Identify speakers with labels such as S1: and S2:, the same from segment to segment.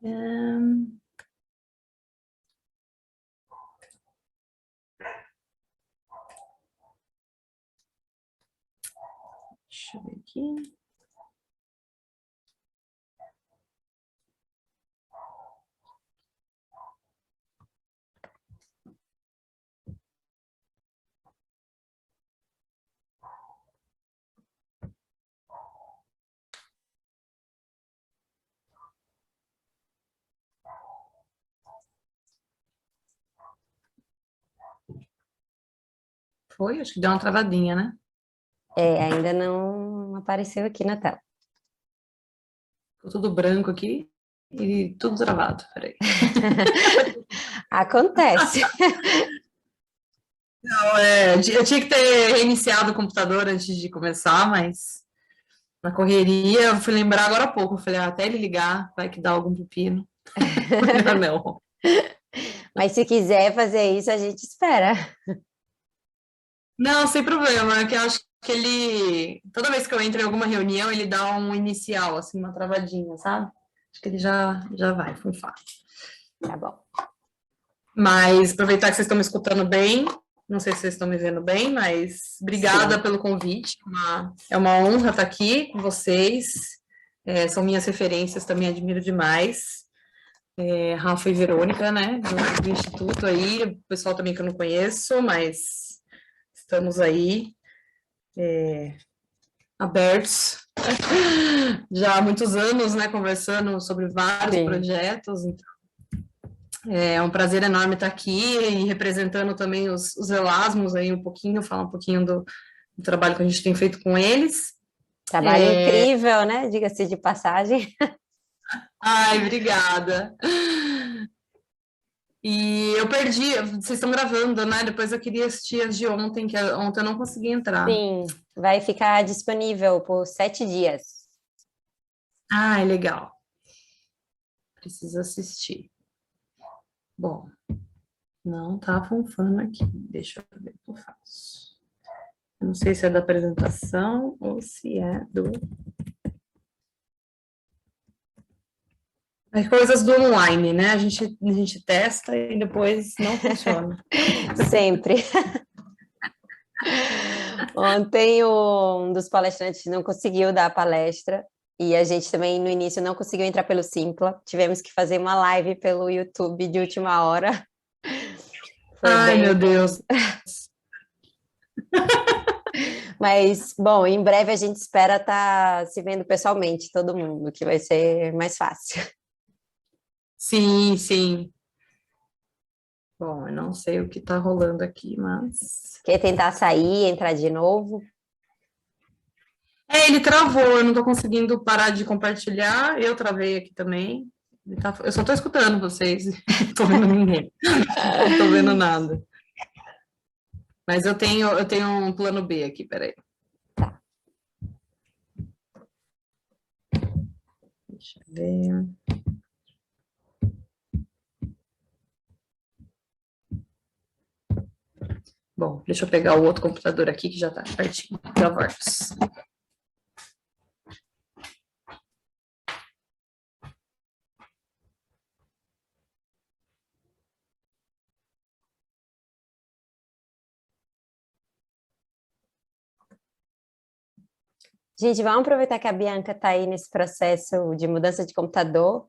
S1: Ahn, Deixa eu ver aqui. Foi? Acho que deu uma travadinha, né?
S2: Ainda não apareceu aqui na tela.
S1: Ficou tudo branco aqui e tudo travado. Peraí.
S2: Acontece.
S1: Não, eu tinha que ter reiniciado o computador antes de começar, mas na correria, eu fui lembrar agora há pouco. Eu falei, até ele ligar, vai que dá algum pepino. Melhor não.
S2: Mas se quiser fazer isso, a gente espera.
S1: Não, sem problema, é que eu acho que ele, toda vez que eu entro em alguma reunião, ele dá um inicial, assim, uma travadinha, sabe? Acho que ele já vai, foi fácil.
S2: Tá bom.
S1: Mas aproveitar que vocês estão me escutando bem, não sei se vocês estão me vendo bem, mas obrigada
S2: Sim.
S1: pelo convite. É uma honra estar aqui com vocês. São minhas referências, também admiro demais. Rafa e Verônica, né, do Instituto aí, o pessoal também que eu não conheço, mas estamos aí abertos já há muitos anos, né, conversando sobre vários
S2: Sim.
S1: projetos. Então, é um prazer enorme estar aqui e representando também os Erasmus aí um pouquinho, falar um pouquinho do trabalho que a gente tem feito com eles.
S2: Trabalho incrível, né? Diga-se de passagem.
S1: Ai, obrigada. E eu perdi, vocês estão gravando, né? Depois eu queria assistir as de ontem, que ontem eu não consegui entrar.
S2: Sim, vai ficar disponível por 7 dias.
S1: Ai, legal. Preciso assistir. Bom, não tá funcionando aqui. Deixa eu ver o que eu faço. Eu não sei se é da apresentação ou se é do. As coisas do online, né? A gente testa e depois não funciona.
S2: Sempre. Ontem um dos palestrantes não conseguiu dar a palestra e a gente também no início não conseguiu entrar pelo Simpla. Tivemos que fazer uma live pelo YouTube de última hora. Foi
S1: Ai, meu
S2: bem
S1: Deus.
S2: tenso. Mas, bom, em breve a gente espera estar se vendo pessoalmente, todo mundo, que vai ser mais fácil.
S1: Sim, sim. Bom, eu não sei o que tá rolando aqui, mas.
S2: Quer tentar sair, entrar de novo?
S1: Ele travou, eu não tô conseguindo parar de compartilhar. Eu travei aqui também. Eu só tô escutando vocês, não tô vendo ninguém. Não tô vendo nada. Mas eu tenho um plano B aqui, peraí. Deixa eu ver. Bom, deixa eu pegar o outro computador aqui que já tá pertinho. Já volto.
S2: Gente, vamos aproveitar que a Bianca está aí nesse processo de mudança de computador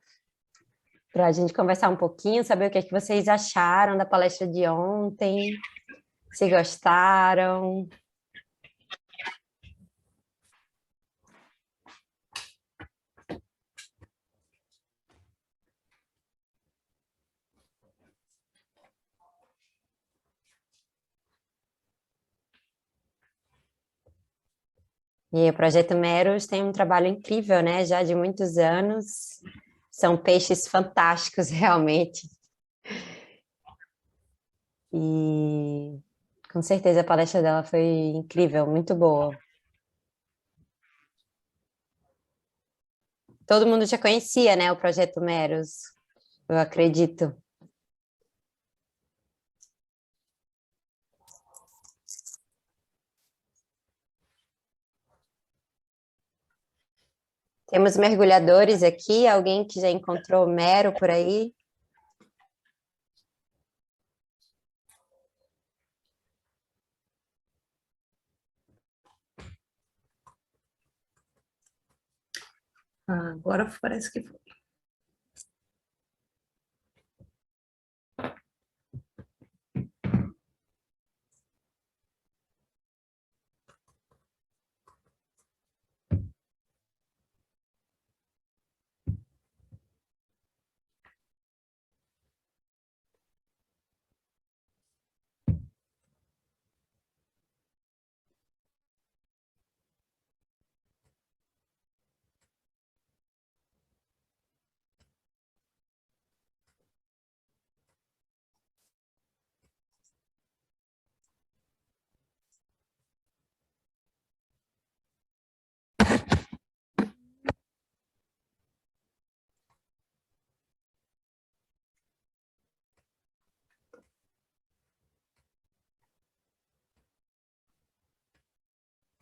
S2: para a gente conversar um pouquinho, saber o que é que vocês acharam da palestra de ontem, se gostaram. E o Projeto Meros tem um trabalho incrível, né? Já de muitos anos. São peixes fantásticos, realmente. E com certeza a palestra dela foi incrível, muito boa. Todo mundo já conhecia, né, o Projeto Meros, eu acredito. Temos mergulhadores aqui, alguém que já encontrou mero por aí?
S1: Ah, agora parece que foi.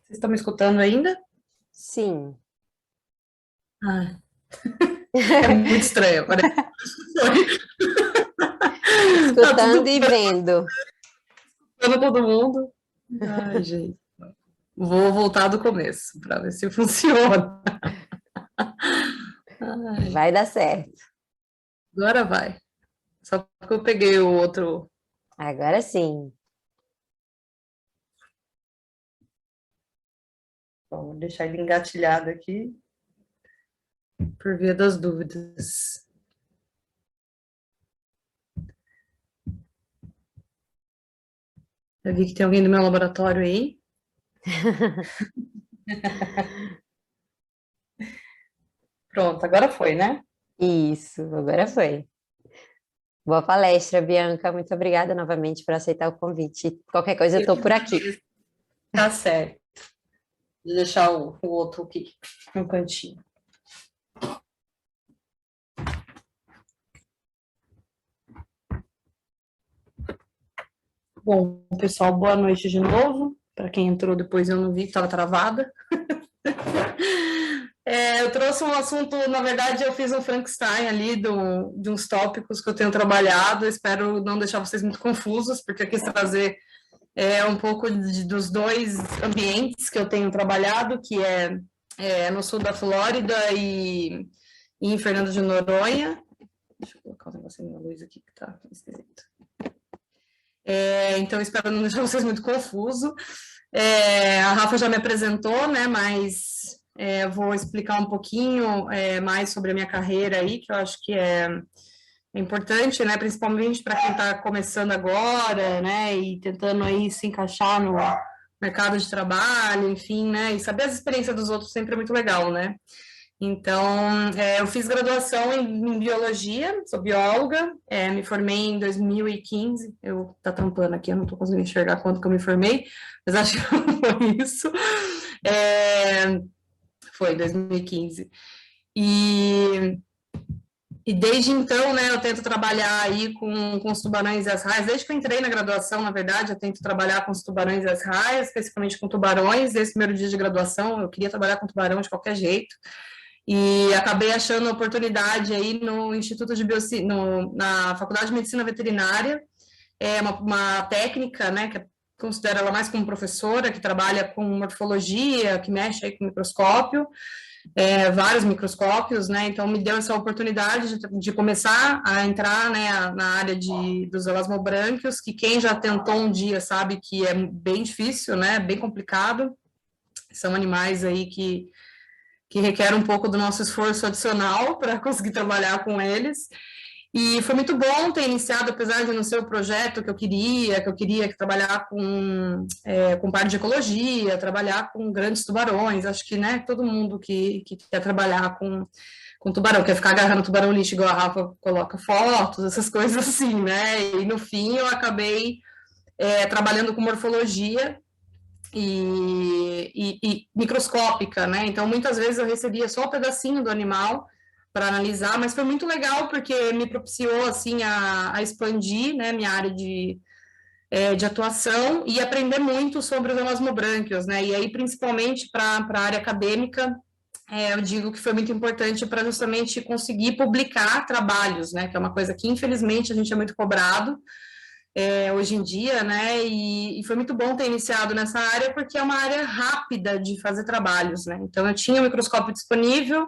S1: Vocês estão me escutando ainda?
S2: Sim.
S1: Ah, é muito estranho. Tá tudo
S2: Escutando e vendo.
S1: escutando todo mundo. Ai, gente. Vou voltar do começo para ver se funciona. Ai,
S2: Vai dar certo.
S1: agora vai. Só porque eu peguei o outro.
S2: Agora sim.
S1: Bom, vou deixar ele engatilhado aqui, por via das dúvidas. Eu vi que tem alguém do meu laboratório aí. Pronto, agora foi, né?
S2: Isso, agora foi. Boa palestra, Bianca. Muito obrigada novamente por aceitar o convite. Qualquer coisa, eu estou por aqui.
S1: Tá certo. Vou deixar o outro aqui no cantinho. Bom, pessoal, boa noite de novo. Para quem entrou depois, eu não vi, estava travada. Eu trouxe um assunto, na verdade, eu fiz um Frankenstein ali de uns tópicos que eu tenho trabalhado. Espero não deixar vocês muito confusos, porque eu quis trazer um pouco dos dois ambientes que eu tenho trabalhado, que é no sul da Flórida e em Fernando de Noronha. Deixa eu colocar um negocinho na luz aqui que tá esquisito. Então, espero não deixar vocês muito confusos. A Rafa já me apresentou, né, mas vou explicar um pouquinho mais sobre a minha carreira aí, que eu acho que é importante, né, principalmente para quem está começando agora, né, e tentando aí se encaixar no mercado de trabalho, enfim, né, e saber as experiências dos outros sempre é muito legal, né. Então, eu fiz graduação em biologia, sou bióloga, me formei em 2015, eu tá tampando aqui, eu não estou conseguindo enxergar quando que eu me formei, mas acho que foi isso, foi em 2015. E desde então, né, eu tento trabalhar aí com os tubarões e as raias, desde que eu entrei na graduação, na verdade, eu tento trabalhar com os tubarões e as raias, especificamente com tubarões, desde o primeiro dia de graduação, eu queria trabalhar com tubarão de qualquer jeito, e acabei achando oportunidade aí no Instituto de Biociência, na Faculdade de Medicina Veterinária, uma técnica, né, que eu considero ela mais como professora, que trabalha com morfologia, que mexe aí com microscópio, vários microscópios, né, então me deu essa oportunidade de começar a entrar, né, na área dos elasmobrânquios, que quem já tentou um dia sabe que é bem difícil, né, bem complicado, são animais aí que requer um pouco do nosso esforço adicional para conseguir trabalhar com eles. E foi muito bom ter iniciado, apesar de não ser o projeto que eu queria trabalhar com parte de ecologia, trabalhar com grandes tubarões. Acho que, né, todo mundo que quer trabalhar com tubarão, quer ficar agarrando tubarão lixo, igual a Rafa coloca fotos, essas coisas assim, né? E no fim eu acabei trabalhando com morfologia, e microscópica, né? Então, muitas vezes eu recebia só um pedacinho do animal para analisar, mas foi muito legal porque me propiciou, assim, a expandir, né, minha área de atuação e aprender muito sobre os elasmobrânquios, né? E aí, principalmente para a área acadêmica, eu digo que foi muito importante para justamente conseguir publicar trabalhos, né, que é uma coisa que, infelizmente, a gente é muito cobrado, hoje em dia, né, e foi muito bom ter iniciado nessa área, porque é uma área rápida de fazer trabalhos, né, então eu tinha o microscópio disponível,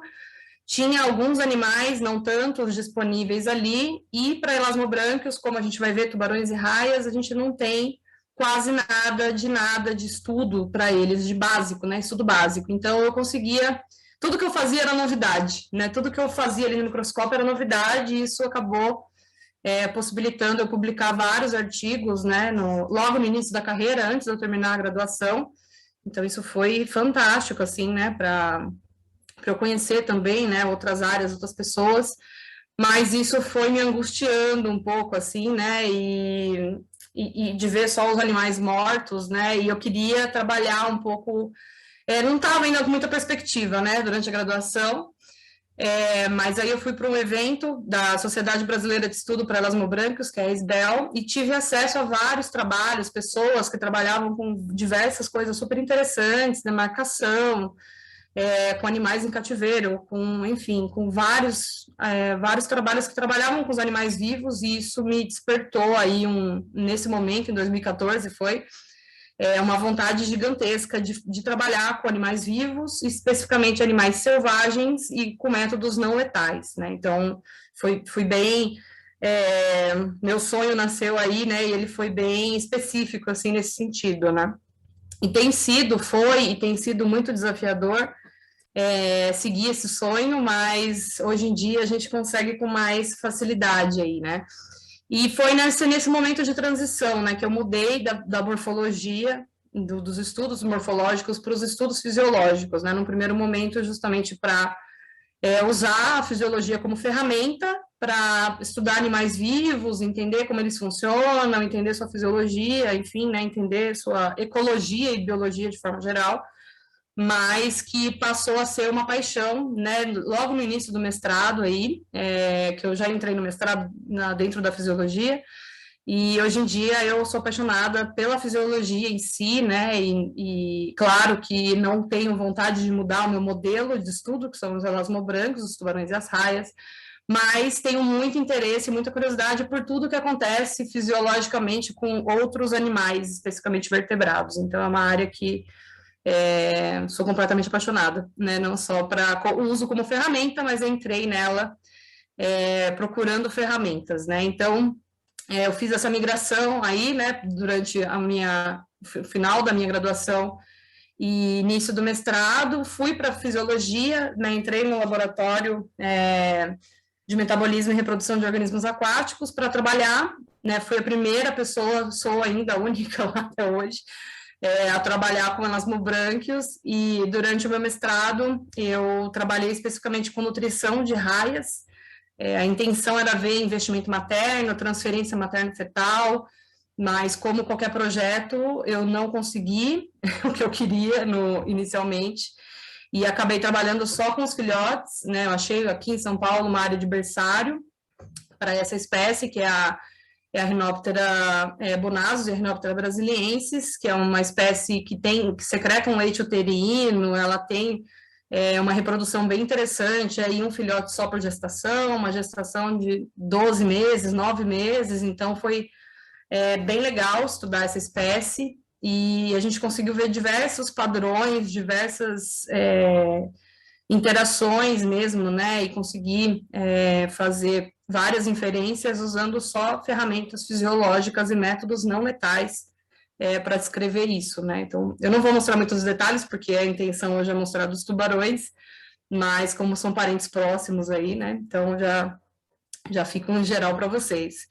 S1: tinha alguns animais, não tantos, disponíveis ali, e para elasmobrânquios, como a gente vai ver, tubarões e raias, a gente não tem quase nada de estudo para eles, de básico, né, estudo básico, então eu conseguia, tudo que eu fazia era novidade, né, tudo que eu fazia ali no microscópio era novidade, e isso acabou possibilitando eu publicar vários artigos, né, logo no início da carreira, antes de eu terminar a graduação, então isso foi fantástico, assim, né, para eu conhecer também, né, outras áreas, outras pessoas, mas isso foi me angustiando um pouco, assim, né, e de ver só os animais mortos, né, e eu queria trabalhar um pouco, não estava ainda com muita perspectiva, né, durante a graduação, mas aí eu fui para um evento da Sociedade Brasileira de Estudo para Elasmobrânquios, que é a SBEL, e tive acesso a vários trabalhos, pessoas que trabalhavam com diversas coisas super interessantes, demarcação, com animais em cativeiro, com, enfim, com vários trabalhos que trabalhavam com os animais vivos, e isso me despertou aí, nesse momento, em 2014, foi uma vontade gigantesca de trabalhar com animais vivos, especificamente animais selvagens e com métodos não letais, né? Então, fui bem... meu sonho nasceu aí, né? E ele foi bem específico, assim, nesse sentido, né? E tem sido muito desafiador seguir esse sonho, mas hoje em dia a gente consegue com mais facilidade aí, né? E foi nesse momento de transição, né, que eu mudei da morfologia, dos estudos morfológicos para os estudos fisiológicos, né, num primeiro momento justamente para usar a fisiologia como ferramenta para estudar animais vivos, entender como eles funcionam, entender sua fisiologia, enfim, né, entender sua ecologia e biologia de forma geral, mas que passou a ser uma paixão, né, logo no início do mestrado aí, que eu já entrei no mestrado dentro da fisiologia, e hoje em dia eu sou apaixonada pela fisiologia em si, né, e claro que não tenho vontade de mudar o meu modelo de estudo, que são os elasmobrâncos, os tubarões e as raias, mas tenho muito interesse, muita curiosidade por tudo que acontece fisiologicamente com outros animais, especificamente vertebrados, então é uma área que sou completamente apaixonada, né? Não só para uso como ferramenta, mas eu entrei nela procurando ferramentas, né? Então, eu fiz essa migração aí, né? Durante o final da minha graduação e início do mestrado, fui para fisiologia, né? Entrei no laboratório de metabolismo e reprodução de organismos aquáticos para trabalhar, né? Fui a primeira pessoa, sou ainda a única lá até hoje, a trabalhar com elasmobrânquios, e durante o meu mestrado eu trabalhei especificamente com nutrição de raias. A intenção era ver investimento materno, transferência materno-fetal, mas como qualquer projeto, eu não consegui o que eu queria inicialmente, e acabei trabalhando só com os filhotes, né? Eu achei aqui em São Paulo uma área de berçário para essa espécie, que é a Rhinoptera bonazus e a Rhinoptera brasiliensis, que é uma espécie que secreta um leite uterino, ela tem uma reprodução bem interessante, aí um filhote só por gestação, uma gestação de 12 meses, 9 meses, então foi bem legal estudar essa espécie, e a gente conseguiu ver diversos padrões, diversas interações mesmo, né, e conseguir fazer várias inferências usando só ferramentas fisiológicas e métodos não letais para descrever isso, né, então eu não vou mostrar muitos detalhes, porque a intenção hoje é mostrar dos tubarões, mas como são parentes próximos aí, né, então já fica um geral para vocês.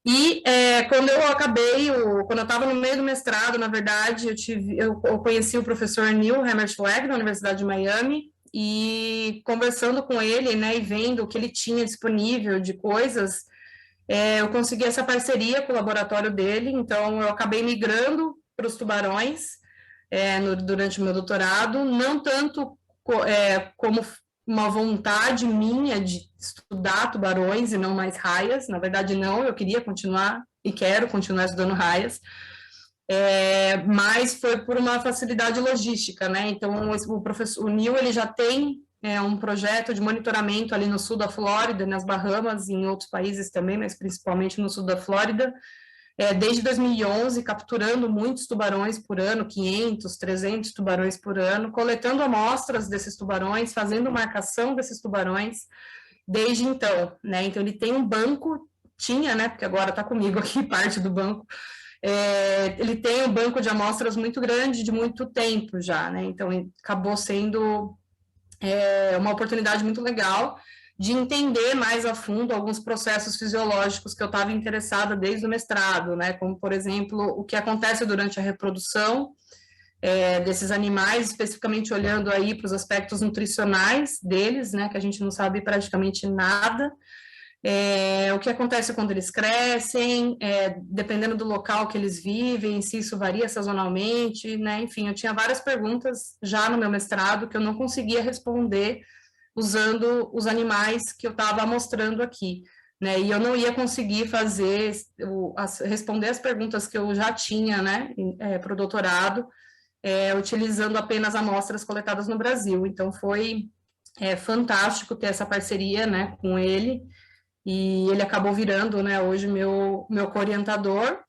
S1: E quando eu estava no meio do mestrado, na verdade, eu conheci o professor Neil Hammerschlag, da Universidade de Miami, e conversando com ele, né, e vendo o que ele tinha disponível de coisas, eu consegui essa parceria com o laboratório dele, então eu acabei migrando para os tubarões durante o meu doutorado, não tanto como uma vontade minha de estudar tubarões e não mais raias, na verdade não, eu queria continuar e quero continuar estudando raias, mas foi por uma facilidade logística, né? Então, o Neil, ele já tem um projeto de monitoramento ali no sul da Flórida, nas Bahamas, e em outros países também, mas principalmente no sul da Flórida, desde 2011, capturando muitos tubarões por ano, 500, 300 tubarões por ano, coletando amostras desses tubarões, fazendo marcação desses tubarões, desde então, né? Então, ele tem um banco, tinha, né? Porque agora está comigo aqui, parte do banco, ele tem um banco de amostras muito grande, de muito tempo já, né? Então, acabou sendo uma oportunidade muito legal de entender mais a fundo alguns processos fisiológicos que eu estava interessada desde o mestrado, né? Como, por exemplo, o que acontece durante a reprodução desses animais, especificamente olhando aí para os aspectos nutricionais deles, né? Que a gente não sabe praticamente nada. O que acontece quando eles crescem, dependendo do local que eles vivem, se isso varia sazonalmente, né? Enfim, eu tinha várias perguntas já no meu mestrado que eu não conseguia responder usando os animais que eu estava mostrando aqui, né? E eu não ia conseguir responder as perguntas que eu já tinha, né, para o doutorado, utilizando apenas amostras coletadas no Brasil. Então, foi fantástico ter essa parceria, né, com ele, e ele acabou virando, né, hoje meu co-orientador.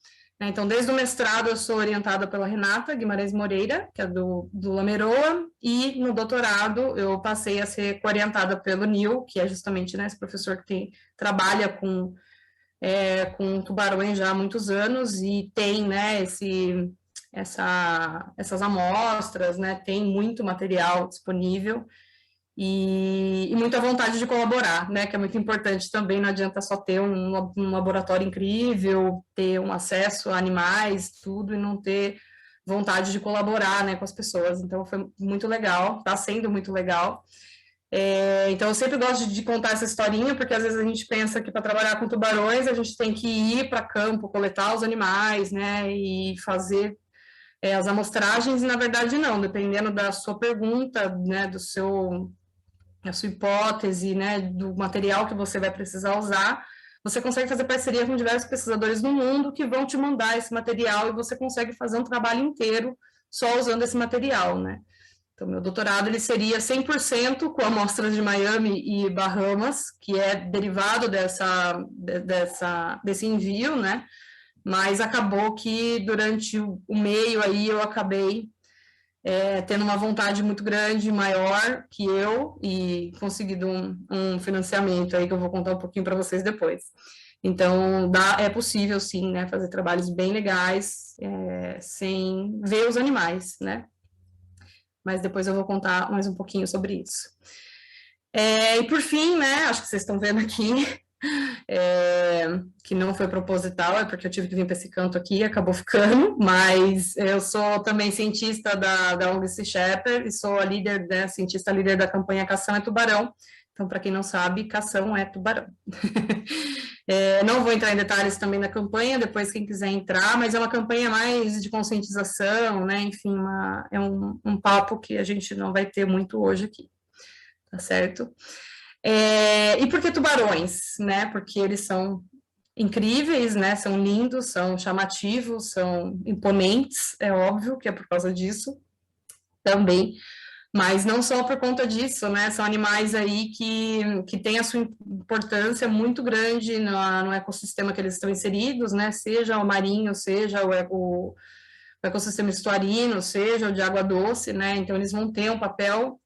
S1: Então, desde o mestrado, eu sou orientada pela Renata Guimarães Moreira, que é do Lameroa, e no doutorado eu passei a ser co-orientada pelo Neil, que é justamente, né, esse professor que trabalha com tubarões já há muitos anos e tem, né, essas amostras, né, tem muito material disponível, e muita vontade de colaborar, né, que é muito importante também, não adianta só ter um laboratório incrível, ter um acesso a animais, tudo, e não ter vontade de colaborar, né, com as pessoas. Então, foi muito legal, está sendo muito legal. Então, eu sempre gosto de contar essa historinha, porque às vezes a gente pensa que para trabalhar com tubarões, a gente tem que ir para campo, coletar os animais, né, e fazer as amostragens, e na verdade não, dependendo da sua pergunta, né, a sua hipótese, né, do material que você vai precisar usar, você consegue fazer parceria com diversos pesquisadores no mundo que vão te mandar esse material e você consegue fazer um trabalho inteiro só usando esse material, né. Então, meu doutorado, ele seria 100% com amostras de Miami e Bahamas, que é derivado desse envio, né, mas acabou que durante o meio aí eu acabei tendo uma vontade muito grande, maior que eu, e conseguido um financiamento aí que eu vou contar um pouquinho para vocês depois. Então, é possível, sim, né, fazer trabalhos bem legais, sem ver os animais, né? Mas depois eu vou contar mais um pouquinho sobre isso. E por fim, né, acho que vocês estão vendo aqui, que não foi proposital, é porque eu tive que vir para esse canto aqui, acabou ficando, mas eu sou também cientista da ONG Sea Shepherd e sou a líder, né, cientista líder da campanha Cação é Tubarão. Então, para quem não sabe, cação é tubarão. Não vou entrar em detalhes também da campanha, depois quem quiser entrar, mas é uma campanha mais de conscientização, né, enfim, é um papo que a gente não vai ter muito hoje aqui, tá certo? E por que tubarões, né? Porque eles são incríveis, né? São lindos, são chamativos, são imponentes, é óbvio que é por causa disso também, mas não só por conta disso, né? São animais aí que têm a sua importância muito grande no ecossistema que eles estão inseridos, né? Seja o marinho, seja o ecossistema estuarino, seja o de água doce, né? Então, eles vão ter um papel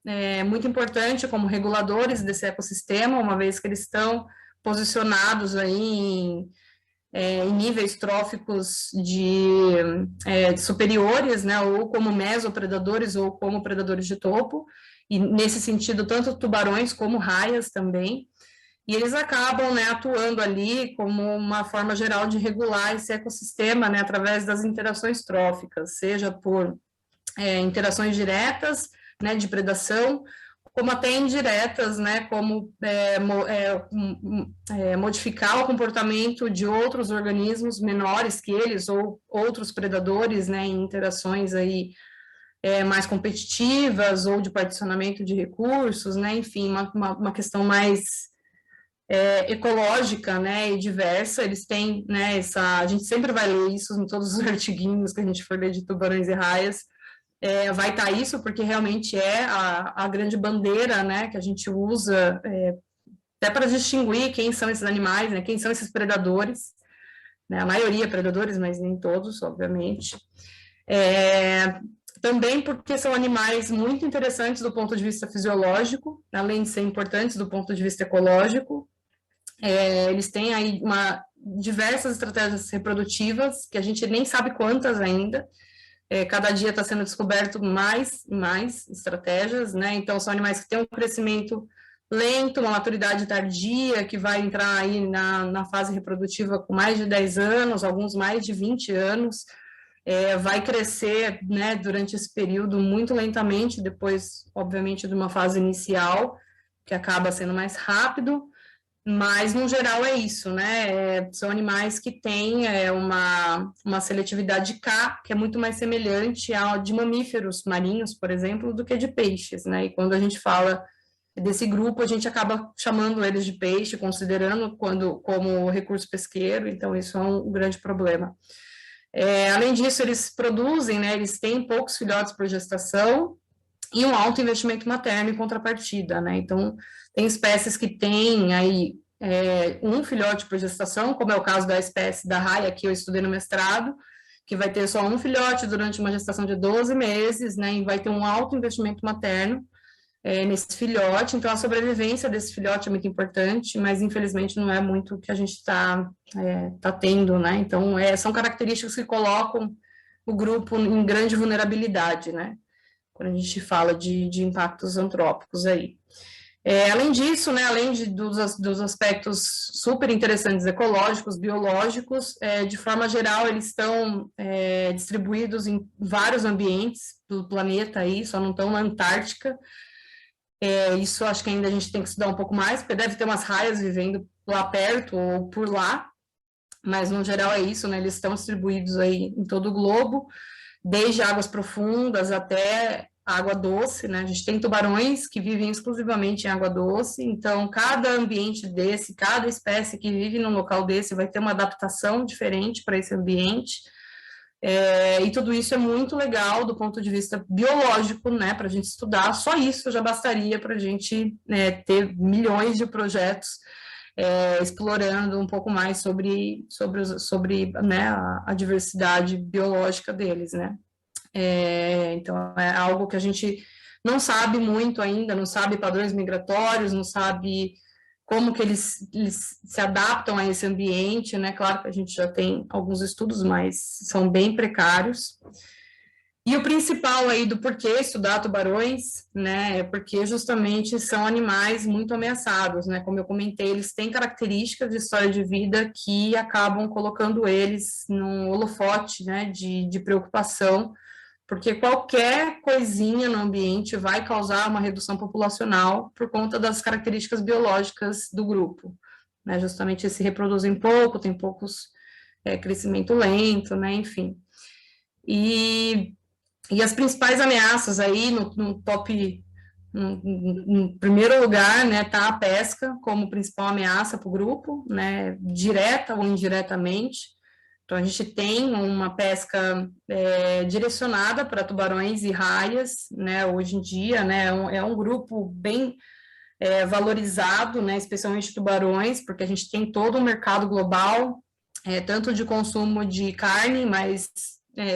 S1: muito importante como reguladores desse ecossistema, uma vez que eles estão posicionados aí em níveis tróficos superiores, né? Ou como mesopredadores ou como predadores de topo, e nesse sentido, tanto tubarões como raias também. E eles acabam, né, atuando ali como uma forma geral de regular esse ecossistema, né, através das interações tróficas, seja por interações diretas, né, de predação, como até indiretas, né, como modificar o comportamento de outros organismos menores que eles, ou outros predadores, né, em interações aí mais competitivas, ou de particionamento de recursos, né, enfim, uma questão mais ecológica, né, e diversa. Eles têm, né, a gente sempre vai ler isso em todos os artiguinhos que a gente for ler de tubarões e raias, vai estar isso, porque realmente é a grande bandeira, né, que a gente usa, até para distinguir quem são esses animais, né, quem são esses predadores, né, a maioria predadores, mas nem todos, obviamente. Também porque são animais muito interessantes do ponto de vista fisiológico, além de ser importantes do ponto de vista ecológico. Eles têm aí diversas estratégias reprodutivas, que a gente nem sabe quantas ainda. Cada dia está sendo descoberto mais e mais estratégias, né? Então, são animais que têm um crescimento lento, uma maturidade tardia, que vai entrar aí na fase reprodutiva com mais de 10 anos, alguns mais de 20 anos, vai crescer, né, durante esse período muito lentamente, depois, obviamente, de uma fase inicial, que acaba sendo mais rápido, mas, no geral, é isso, né? São animais que têm uma seletividade K, que é muito mais semelhante à de mamíferos marinhos, por exemplo, do que de peixes, né? E quando a gente fala desse grupo, a gente acaba chamando eles de peixe, considerando como recurso pesqueiro, então isso é um grande problema. Além disso, eles produzem, né? Eles têm poucos filhotes por gestação e um alto investimento materno em contrapartida, né? Então, tem espécies que têm aí um filhote por gestação, como é o caso da espécie da raia que eu estudei no mestrado, que vai ter só um filhote durante uma gestação de 12 meses, né? E vai ter um alto investimento materno nesse filhote, então a sobrevivência desse filhote é muito importante, mas infelizmente não é muito o que a gente está tendo, né? Então, são características que colocam o grupo em grande vulnerabilidade, né? Quando a gente fala de impactos antrópicos aí. Além disso, né, além dos aspectos super interessantes ecológicos, biológicos, de forma geral, eles estão distribuídos em vários ambientes do planeta aí, só não estão na Antártica. Isso acho que ainda a gente tem que estudar um pouco mais, porque deve ter umas raias vivendo lá perto ou por lá, mas no geral é isso, né, eles estão distribuídos aí em todo o globo, desde águas profundas até água doce, né? A gente tem tubarões que vivem exclusivamente em água doce, então cada ambiente desse, cada espécie que vive num local desse vai ter uma adaptação diferente para esse ambiente, e tudo isso é muito legal do ponto de vista biológico, né? Para a gente estudar, só isso já bastaria para a gente ter milhões de projetos explorando um pouco mais sobre né, a diversidade biológica deles, né? Então, é algo que a gente não sabe muito ainda, não sabe padrões migratórios, não sabe como que eles se adaptam a esse ambiente, né? Claro que a gente já tem alguns estudos, mas são bem precários. E o principal aí do porquê estudar tubarões, né, é porque justamente são animais muito ameaçados, né, como eu comentei, eles têm características de história de vida que acabam colocando eles num holofote, né, de preocupação, porque qualquer coisinha no ambiente vai causar uma redução populacional por conta das características biológicas do grupo, né, justamente eles se reproduzem pouco, tem poucos crescimento lento, né, enfim. E as principais ameaças aí no top, no primeiro lugar, né, tá a pesca como principal ameaça para o grupo, né, direta ou indiretamente. Então, a gente tem uma pesca direcionada para tubarões e raias, né, hoje em dia, né, é um grupo bem valorizado, né, especialmente tubarões, porque a gente tem todo um mercado global, tanto de consumo de carne, mas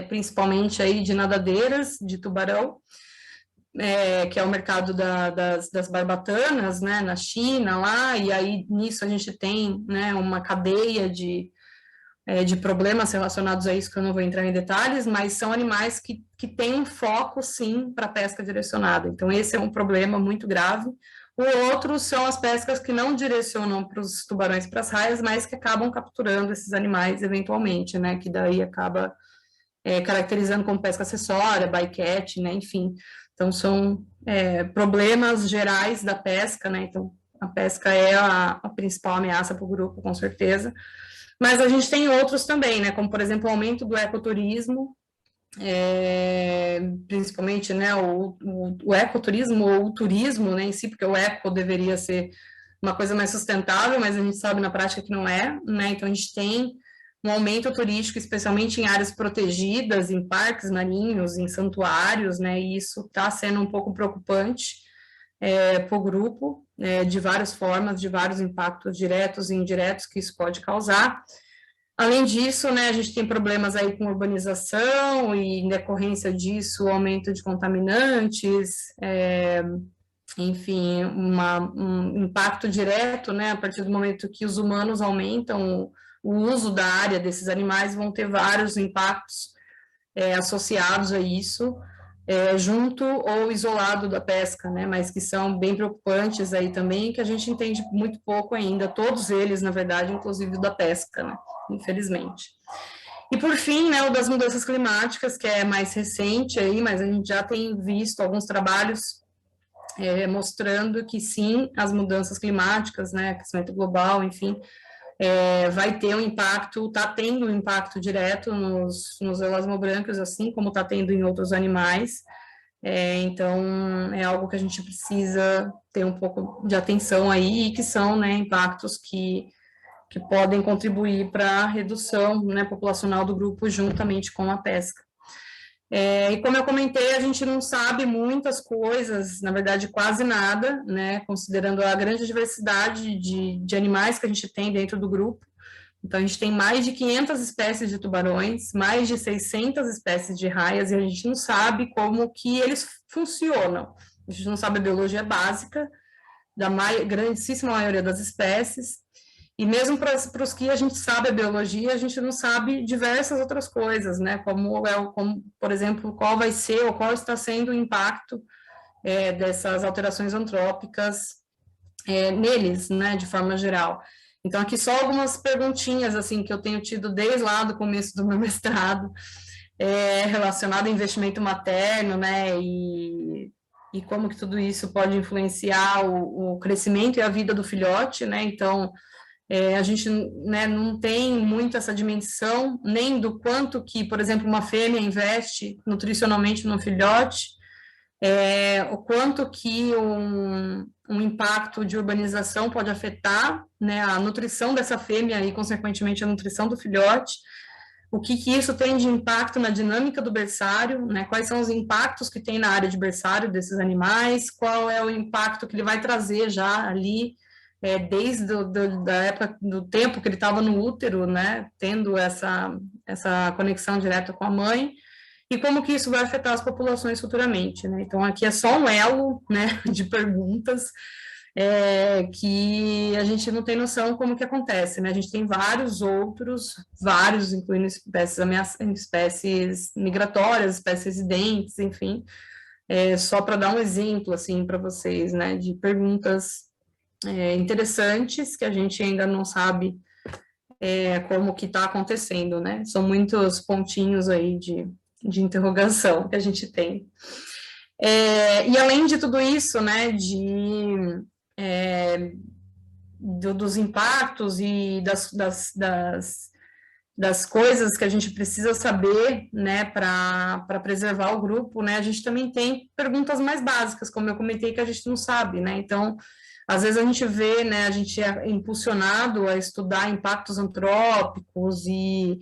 S1: principalmente aí de nadadeiras de tubarão, que é o mercado das barbatanas, né, na China lá, e aí nisso a gente tem, né, uma cadeia de problemas relacionados a isso, que eu não vou entrar em detalhes, mas são animais que têm um foco, sim, para pesca direcionada. Então, esse é um problema muito grave. O outro são as pescas que não direcionam para os tubarões e para as raias, mas que acabam capturando esses animais eventualmente, né, que daí acaba caracterizando como pesca acessória, bycatch, né, enfim. Então, são problemas gerais da pesca, né, então a pesca é a principal ameaça para o grupo, com certeza. Mas a gente tem outros também, né, como, por exemplo, o aumento do ecoturismo, principalmente, né, o ecoturismo ou o turismo, né, em si, porque o eco deveria ser uma coisa mais sustentável, mas a gente sabe na prática que não é, né? Então a gente tem um aumento turístico, especialmente em áreas protegidas, em parques marinhos, em santuários, né? E isso está sendo um pouco preocupante para o grupo, de várias formas, de vários impactos diretos e indiretos que isso pode causar. Além disso, né, a gente tem problemas aí com urbanização e, em decorrência disso, o aumento de contaminantes, enfim, um impacto direto, né, a partir do momento que os humanos aumentam o uso da área desses animais, vão ter vários impactos associados a isso, junto ou isolado da pesca, né, mas que são bem preocupantes aí também, que a gente entende muito pouco ainda, todos eles, na verdade, inclusive da pesca, né, infelizmente. E por fim, né, o das mudanças climáticas, que é mais recente aí, mas a gente já tem visto alguns trabalhos mostrando que sim, as mudanças climáticas, né, aquecimento global, enfim, vai ter um impacto, está tendo um impacto direto nos elasmobrancos, assim como está tendo em outros animais. Então, é algo que a gente precisa ter um pouco de atenção aí, e que são, né, impactos que podem contribuir para a redução, né, populacional do grupo juntamente com a pesca. E como eu comentei, a gente não sabe muitas coisas, na verdade quase nada, né, considerando a grande diversidade de animais que a gente tem dentro do grupo. Então, a gente tem mais de 500 espécies de tubarões, mais de 600 espécies de raias, e a gente não sabe como que eles funcionam. A gente não sabe a biologia básica da grandíssima maioria das espécies, e mesmo para os que a gente sabe a biologia, a gente não sabe diversas outras coisas, né? Como, por exemplo, qual vai ser ou qual está sendo o impacto dessas alterações antrópicas neles, né? De forma geral. Então, aqui só algumas perguntinhas, assim, que eu tenho tido desde lá do começo do meu mestrado, relacionado ao investimento materno, né? E como que tudo isso pode influenciar o crescimento e a vida do filhote, né? Então, a gente, né, não tem muito essa dimensão, nem do quanto que, por exemplo, uma fêmea investe nutricionalmente no filhote, o quanto que um impacto de urbanização pode afetar, né, a nutrição dessa fêmea e, consequentemente, a nutrição do filhote, o que isso tem de impacto na dinâmica do berçário, né, quais são os impactos que tem na área de berçário desses animais, qual é o impacto que ele vai trazer já ali, desde da época do tempo que ele estava no útero, né, tendo essa conexão direta com a mãe, e como que isso vai afetar as populações futuramente, né? Então, aqui é só um elo, né, de perguntas que a gente não tem noção como que acontece, né? A gente tem vários, incluindo espécies migratórias, espécies residentes, enfim, só para dar um exemplo, assim, para vocês, né, de perguntas interessantes que a gente ainda não sabe como que está acontecendo, né? São muitos pontinhos aí de interrogação que a gente tem. E além de tudo isso, né, dos impactos e das coisas que a gente precisa saber, né, para preservar o grupo, né, a gente também tem perguntas mais básicas, como eu comentei, que a gente não sabe, né, então, às vezes a gente vê, né, a gente é impulsionado a estudar impactos antrópicos e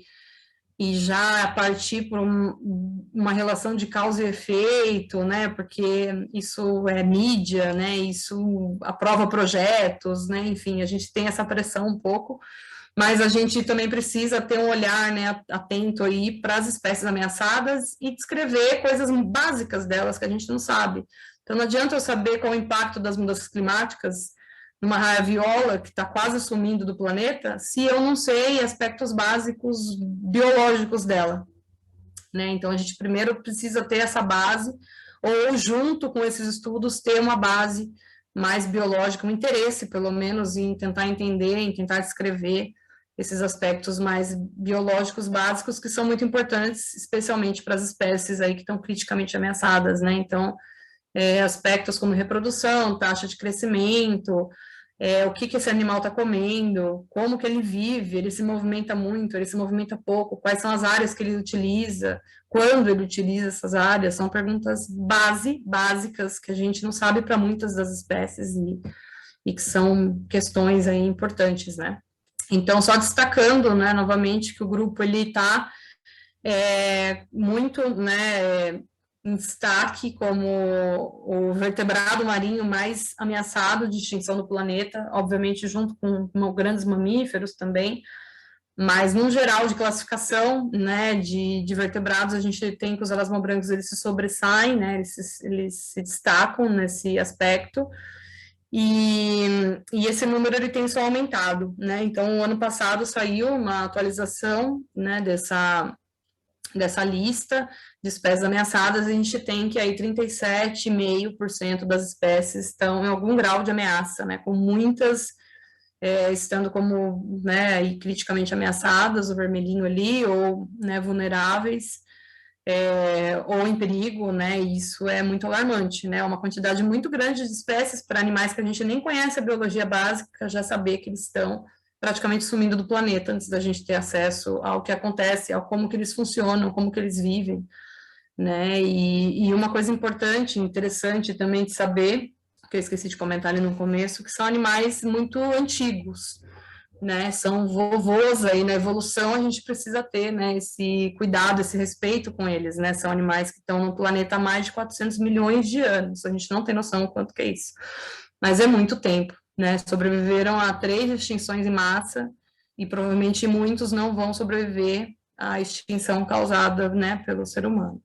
S1: já partir por uma relação de causa e efeito, né, porque isso é mídia, né, isso aprova projetos, né, enfim, a gente tem essa pressão um pouco, mas a gente também precisa ter um olhar, né, atento aí para as espécies ameaçadas e descrever coisas básicas delas que a gente não sabe. Então, não adianta eu saber qual é o impacto das mudanças climáticas numa raia viola que está quase sumindo do planeta, se eu não sei aspectos básicos biológicos dela, né? Então, a gente primeiro precisa ter essa base, ou junto com esses estudos, ter uma base mais biológica, um interesse, pelo menos, em tentar entender, em tentar descrever esses aspectos mais biológicos básicos, que são muito importantes, especialmente para as espécies aí que estão criticamente ameaçadas, né? Então, aspectos como reprodução, taxa de crescimento, o que esse animal está comendo, como que ele vive, ele se movimenta muito, ele se movimenta pouco, quais são as áreas que ele utiliza, quando ele utiliza essas áreas, são perguntas básicas que a gente não sabe para muitas das espécies, e que são questões aí importantes, né? Então, só destacando, né, novamente, que o grupo, ele está muito, né, em destaque como o vertebrado marinho mais ameaçado de extinção do planeta, obviamente junto com grandes mamíferos também, mas, no geral, de classificação, né, de vertebrados, a gente tem que os elasmobrancos, eles se sobressaem, né, eles se destacam nesse aspecto, e esse número, ele tem só aumentado, né, então, o ano passado saiu uma atualização, né, dessa lista de espécies ameaçadas, a gente tem que aí 37,5% das espécies estão em algum grau de ameaça, né, com muitas estando como, né, aí criticamente ameaçadas, o vermelhinho ali, ou, né, vulneráveis, ou em perigo, né, e isso é muito alarmante, né, uma quantidade muito grande de espécies para animais que a gente nem conhece a biologia básica, já saber que eles estão praticamente sumindo do planeta, antes da gente ter acesso ao que acontece, ao como que eles funcionam, como que eles vivem, né, e uma coisa importante, interessante também de saber, que eu esqueci de comentar ali no começo, que são animais muito antigos, né, são vovôs aí, na evolução a gente precisa ter, né, esse cuidado, esse respeito com eles, né, são animais que estão no planeta há mais de 400 milhões de anos, a gente não tem noção do quanto que é isso, mas é muito tempo, né, sobreviveram a 3 extinções em massa, e provavelmente muitos não vão sobreviver à extinção causada, né, pelo ser humano.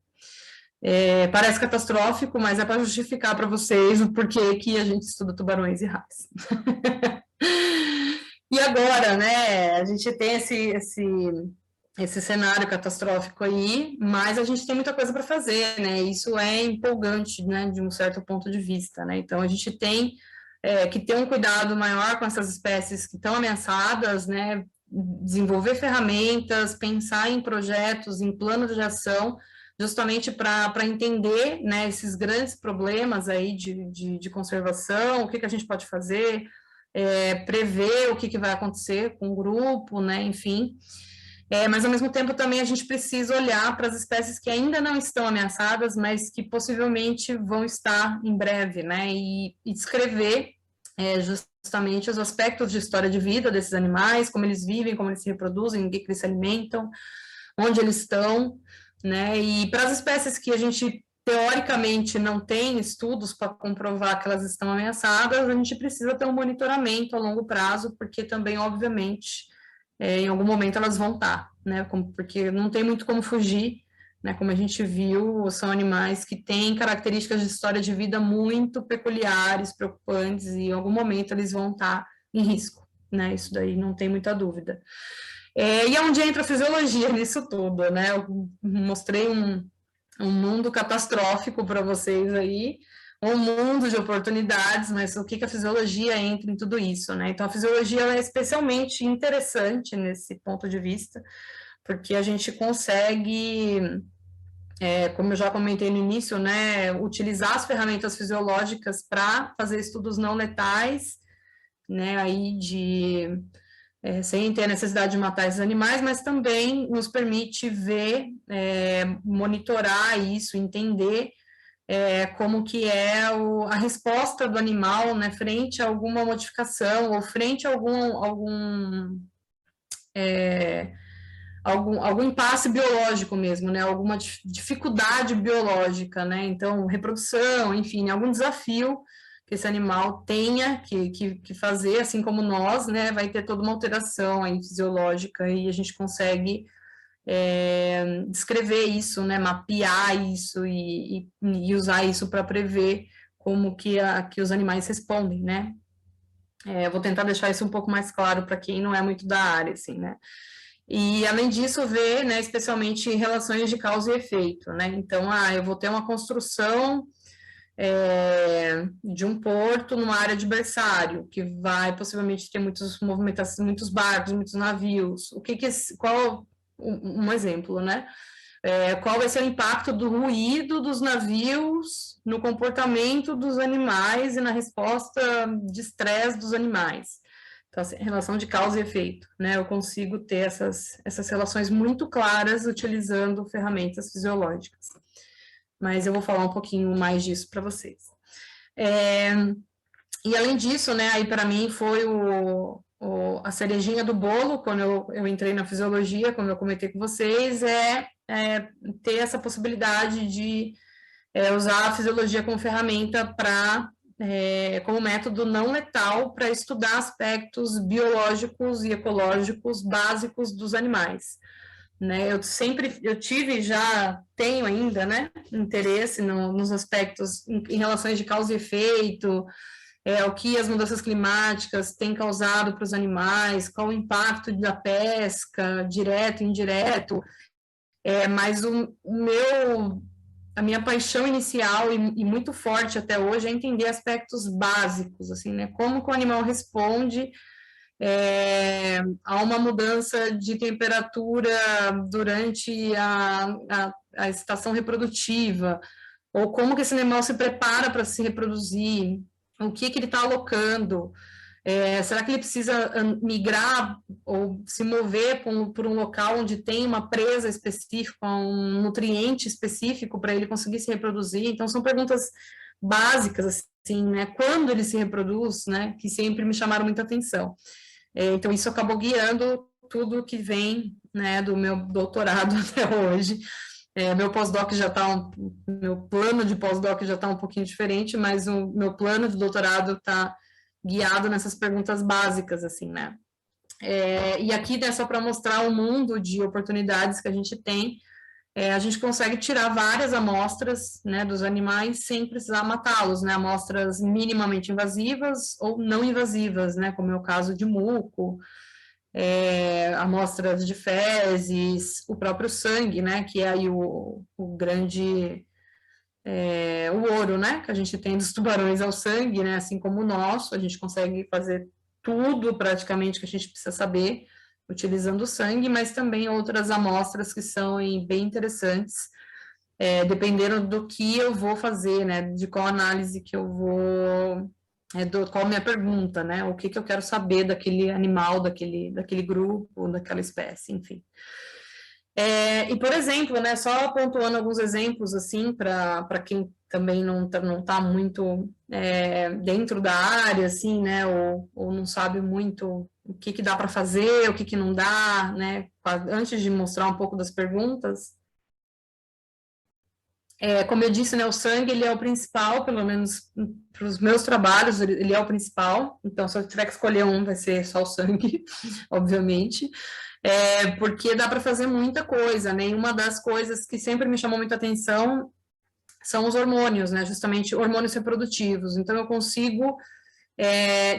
S1: Parece catastrófico, mas é para justificar para vocês o porquê que a gente estuda tubarões e raios. E agora, né, a gente tem esse cenário catastrófico aí, mas a gente tem muita coisa para fazer, né, isso é empolgante, né, de um certo ponto de vista, né, então a gente tem que ter um cuidado maior com essas espécies que estão ameaçadas, né, desenvolver ferramentas, pensar em projetos, em planos de ação, justamente para entender, né, esses grandes problemas aí de conservação, o que a gente pode fazer, prever o que vai acontecer com o grupo, né, enfim. Mas, ao mesmo tempo, também a gente precisa olhar para as espécies que ainda não estão ameaçadas, mas que possivelmente vão estar em breve, né, e descrever justamente os aspectos de história de vida desses animais, como eles vivem, como eles se reproduzem, o que eles se alimentam, onde eles estão, né, e para as espécies que a gente teoricamente não tem estudos para comprovar que elas estão ameaçadas, a gente precisa ter um monitoramento a longo prazo, porque também, obviamente, em algum momento elas vão estar, né, porque não tem muito como fugir, né, como a gente viu, são animais que têm características de história de vida muito peculiares, preocupantes, e em algum momento eles vão estar em risco, né, isso daí não tem muita dúvida. E é onde entra a fisiologia nisso tudo, né? Eu mostrei um mundo catastrófico para vocês aí, um mundo de oportunidades, mas o que a fisiologia entra em tudo isso, né? Então, a fisiologia ela é especialmente interessante nesse ponto de vista, porque a gente consegue, como eu já comentei no início, né, utilizar as ferramentas fisiológicas para fazer estudos não letais, né, aí sem ter a necessidade de matar esses animais, mas também nos permite ver, monitorar isso, entender como que é a resposta do animal, né, frente a alguma modificação ou frente a algum impasse biológico mesmo, né, alguma dificuldade biológica, né, então reprodução, enfim, algum desafio que esse animal tenha que fazer, assim como nós, né, vai ter toda uma alteração aí fisiológica e a gente consegue descrever isso, né, mapear isso e usar isso para prever como que os animais respondem, né. Eu vou tentar deixar isso um pouco mais claro para quem não é muito da área, assim, né. E, além disso, ver, né, especialmente relações de causa e efeito, né, então, eu vou ter uma construção de um porto numa área de berçário, que vai possivelmente ter muitos movimentações, muitos barcos, muitos navios, qual um exemplo, né, qual vai ser o impacto do ruído dos navios no comportamento dos animais e na resposta de estresse dos animais. Então, assim, relação de causa e efeito, né? Eu consigo ter essas relações muito claras utilizando ferramentas fisiológicas. Mas eu vou falar um pouquinho mais disso para vocês. E além disso, né, aí para mim foi a cerejinha do bolo, quando eu entrei na fisiologia, como eu comentei com vocês, ter essa possibilidade de usar a fisiologia como ferramenta como método não letal para estudar aspectos biológicos e ecológicos básicos dos animais. Né, eu tive, já tenho ainda, né, interesse nos aspectos em relações de causa e efeito, o que as mudanças climáticas têm causado para os animais, qual o impacto da pesca, direto e indireto, mas a minha paixão inicial e muito forte até hoje é entender aspectos básicos, assim, né, como que o animal responde a uma mudança de temperatura durante a estação reprodutiva, ou como que esse animal se prepara para se reproduzir, o que ele está alocando, será que ele precisa migrar ou se mover por um local onde tem uma presa específica, um nutriente específico para ele conseguir se reproduzir? Então, são perguntas básicas, assim, né? Quando ele se reproduz, né? Que sempre me chamaram muita atenção. Então, isso acabou guiando tudo que vem, né, do meu doutorado até hoje. Meu pós-doc meu plano de pós-doc já está um pouquinho diferente, mas o meu plano de doutorado está guiado nessas perguntas básicas, assim, né? E aqui é só para mostrar o mundo de oportunidades que a gente tem. A gente consegue tirar várias amostras, né, dos animais sem precisar matá-los, né? Amostras minimamente invasivas ou não invasivas, né? Como é o caso de muco, amostras de fezes, o próprio sangue, né? Que é aí o grande o ouro, né, que a gente tem dos tubarões ao sangue, né, assim como o nosso, a gente consegue fazer tudo praticamente que a gente precisa saber utilizando o sangue, mas também outras amostras que são bem interessantes, dependendo do que eu vou fazer, né, de qual análise que eu vou, qual a minha pergunta, né, o que eu quero saber daquele animal, daquele grupo, daquela espécie, enfim. E, por exemplo, né, só pontuando alguns exemplos, assim, para quem também não tá muito dentro da área, assim, né, ou não sabe muito o que dá para fazer, o que não dá, né, antes de mostrar um pouco das perguntas, como eu disse, né, o sangue, ele é o principal, pelo menos para os meus trabalhos, ele é o principal, então, se eu tiver que escolher um, vai ser só o sangue, obviamente, porque dá para fazer muita coisa, né, e uma das coisas que sempre me chamou muita atenção são os hormônios, né, justamente hormônios reprodutivos, então eu consigo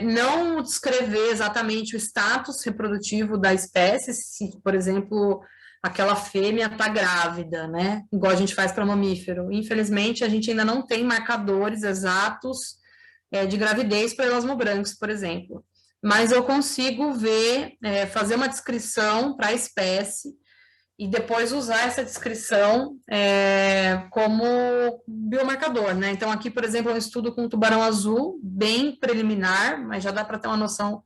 S1: não descrever exatamente o status reprodutivo da espécie, se, por exemplo, aquela fêmea está grávida, né? Igual a gente faz para mamífero. Infelizmente, a gente ainda não tem marcadores exatos de gravidez para elasmobrancos, por exemplo. Mas eu consigo ver, fazer uma descrição para a espécie e depois usar essa descrição como biomarcador, né? Então, aqui, por exemplo, é um estudo com tubarão azul, bem preliminar, mas já dá para ter uma noção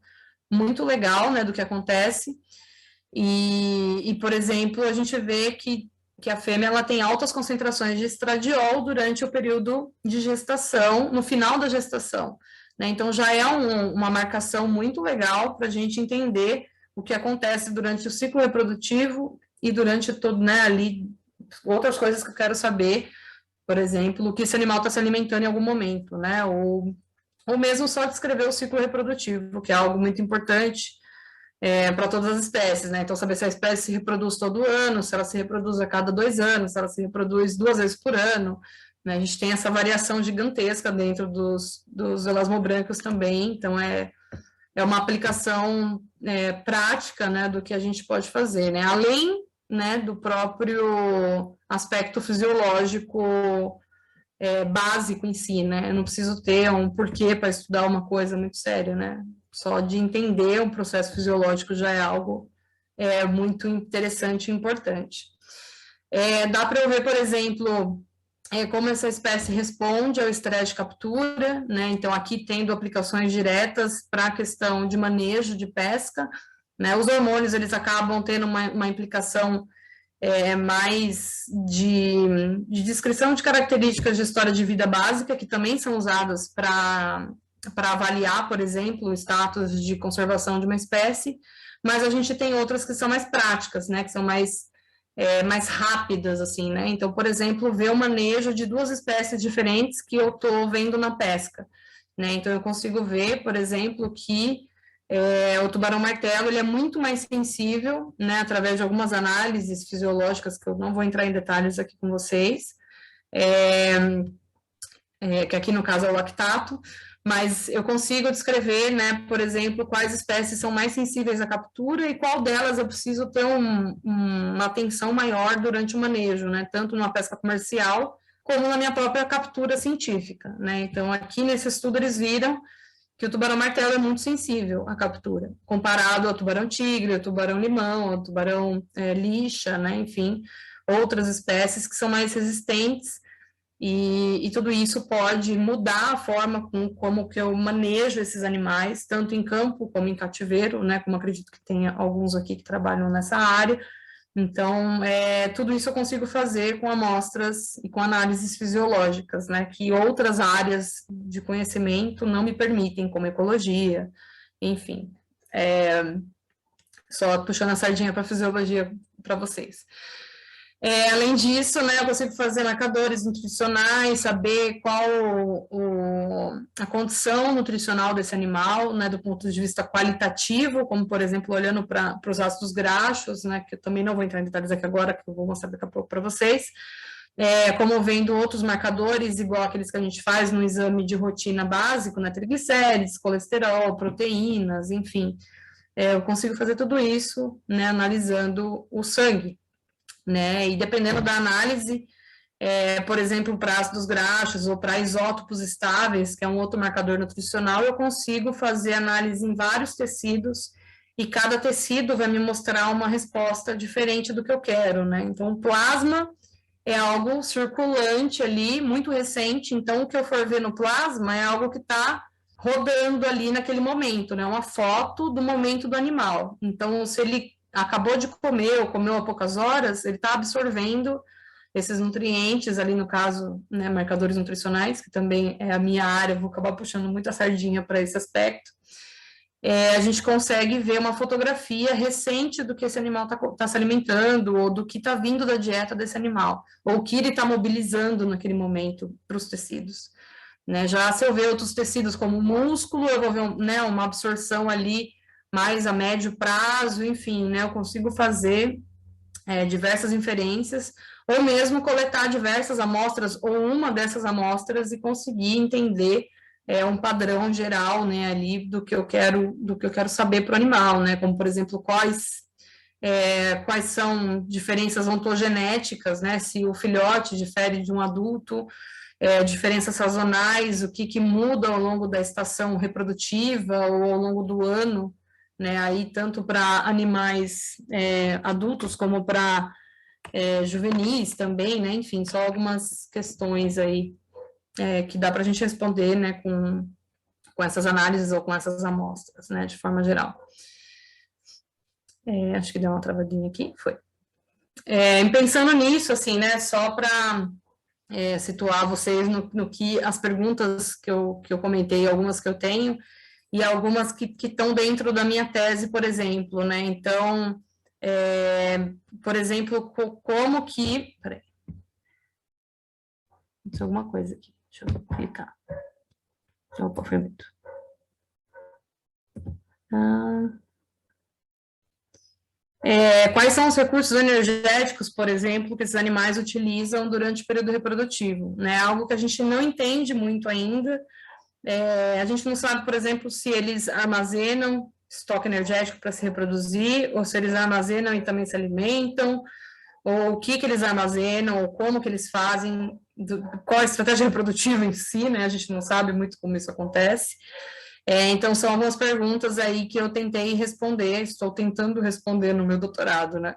S1: muito legal, né, do que acontece. E, por exemplo, a gente vê que a fêmea ela tem altas concentrações de estradiol durante o período de gestação, no final da gestação, né? Então, já é uma marcação muito legal para a gente entender o que acontece durante o ciclo reprodutivo e durante todo, né, ali, outras coisas que eu quero saber, por exemplo, o que esse animal está se alimentando em algum momento, né, ou mesmo só descrever o ciclo reprodutivo, que é algo muito importante para todas as espécies, né, então saber se a espécie se reproduz todo ano, se ela se reproduz a cada 2 anos, se ela se reproduz 2 vezes por ano, né, a gente tem essa variação gigantesca dentro dos elasmobrancos também, então é uma aplicação prática, né, do que a gente pode fazer, né, além, né, do próprio aspecto fisiológico básico em si, né, eu não preciso ter um porquê para estudar uma coisa muito séria, né, só de entender o processo fisiológico já é algo muito interessante e importante. Dá para eu ver, por exemplo, como essa espécie responde ao estresse de captura, né? Então, aqui tendo aplicações diretas para a questão de manejo de pesca, né? Os hormônios, eles acabam tendo uma implicação mais de descrição de características de história de vida básica, que também são usadas para para avaliar, por exemplo, o status de conservação de uma espécie, mas a gente tem outras que são mais práticas, né, que são mais rápidas, assim, né, então, por exemplo, ver o manejo de duas espécies diferentes que eu estou vendo na pesca, né, então eu consigo ver, por exemplo, que o tubarão-martelo, ele é muito mais sensível, né, através de algumas análises fisiológicas, que eu não vou entrar em detalhes aqui com vocês, que aqui no caso é o lactato, mas eu consigo descrever, né, por exemplo, quais espécies são mais sensíveis à captura e qual delas eu preciso ter uma atenção maior durante o manejo, né, tanto numa pesca comercial como na minha própria captura científica, né, então aqui nesse estudo eles viram que o tubarão-martelo é muito sensível à captura, comparado ao tubarão-tigre, ao tubarão-limão, ao tubarão-lixa, né, enfim, outras espécies que são mais resistentes, e tudo isso pode mudar a forma como que eu manejo esses animais, tanto em campo como em cativeiro, né, como acredito que tenha alguns aqui que trabalham nessa área. Então, tudo isso eu consigo fazer com amostras e com análises fisiológicas, né, que outras áreas de conhecimento não me permitem, como ecologia, enfim. Só puxando a sardinha para a fisiologia para vocês. Além disso, né, eu consigo fazer marcadores nutricionais, saber qual a condição nutricional desse animal, né, do ponto de vista qualitativo, como, por exemplo, olhando para os ácidos graxos, né, que eu também não vou entrar em detalhes aqui agora, que eu vou mostrar daqui a pouco para vocês, como vendo outros marcadores, igual aqueles que a gente faz no exame de rotina básico, né, triglicérides, colesterol, proteínas, enfim. Eu consigo fazer tudo isso, né, analisando o sangue, né, e dependendo da análise, por exemplo, para ácidos graxos ou para isótopos estáveis, que é um outro marcador nutricional, eu consigo fazer análise em vários tecidos, e cada tecido vai me mostrar uma resposta diferente do que eu quero, né, então o plasma é algo circulante ali, muito recente, então o que eu for ver no plasma é algo que está rodando ali naquele momento, né, uma foto do momento do animal, então se ele acabou de comer ou comeu há poucas horas, ele está absorvendo esses nutrientes ali, no caso, né, marcadores nutricionais, que também é a minha área, vou acabar puxando muito a sardinha para esse aspecto. A gente consegue ver uma fotografia recente do que esse animal está se alimentando, ou do que está vindo da dieta desse animal, ou o que ele está mobilizando naquele momento para os tecidos. Né? Já se eu ver outros tecidos como músculo, eu vou ver né, uma absorção ali mais a médio prazo, enfim, né, eu consigo fazer diversas inferências, ou mesmo coletar diversas amostras, ou uma dessas amostras, e conseguir entender um padrão geral, né, ali do que eu quero saber para o animal, né, como, por exemplo, quais são diferenças ontogenéticas, né, se o filhote difere de um adulto, diferenças sazonais, o que muda ao longo da estação reprodutiva ou ao longo do ano, né, aí tanto para animais adultos como para juvenis também, né, enfim, só algumas questões aí que dá para a gente responder, né, com essas análises ou com essas amostras, né, de forma geral. Acho que deu uma travadinha aqui, foi. Pensando nisso, assim, né, só para situar vocês no que as perguntas que eu comentei, algumas que eu tenho, e algumas que estão dentro da minha tese, por exemplo, né, então, por exemplo, como que, peraí, tem alguma coisa aqui, deixa eu clicar, opa, foi muito. Quais são os recursos energéticos, por exemplo, que esses animais utilizam durante o período reprodutivo, né, algo que a gente não entende muito ainda. A gente não sabe, por exemplo, se eles armazenam estoque energético para se reproduzir, ou se eles armazenam e também se alimentam, ou o que eles armazenam, ou como que eles fazem, qual a estratégia reprodutiva em si, né, a gente não sabe muito como isso acontece. Então, são algumas perguntas aí que eu tentei responder, estou tentando responder no meu doutorado, né.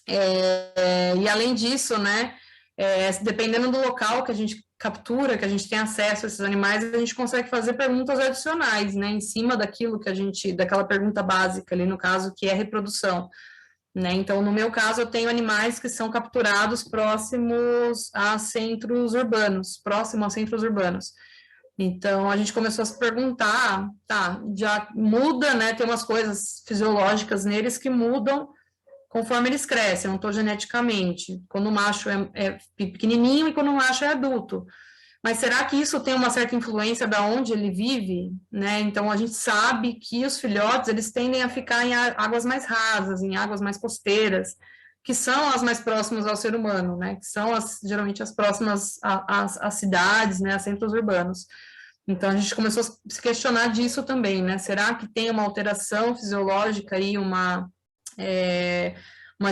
S1: E além disso, né, dependendo do local que a gente captura, que a gente tem acesso a esses animais, a gente consegue fazer perguntas adicionais, né, em cima daquilo daquela pergunta básica ali, no caso, que é reprodução, né, então, no meu caso, eu tenho animais que são capturados próximo a centros urbanos, Então, a gente começou a se perguntar, tá, já muda, né, tem umas coisas fisiológicas neles que mudam conforme eles crescem, ontogeneticamente, quando o macho é pequenininho e quando o macho é adulto. Mas será que isso tem uma certa influência da onde ele vive, né? Então, a gente sabe que os filhotes, eles tendem a ficar em águas mais rasas, em águas mais costeiras, que são as mais próximas ao ser humano, né? Que são, geralmente, as próximas às cidades, né? A centros urbanos. Então, a gente começou a se questionar disso também, né? Será que tem uma alteração fisiológica aí, uma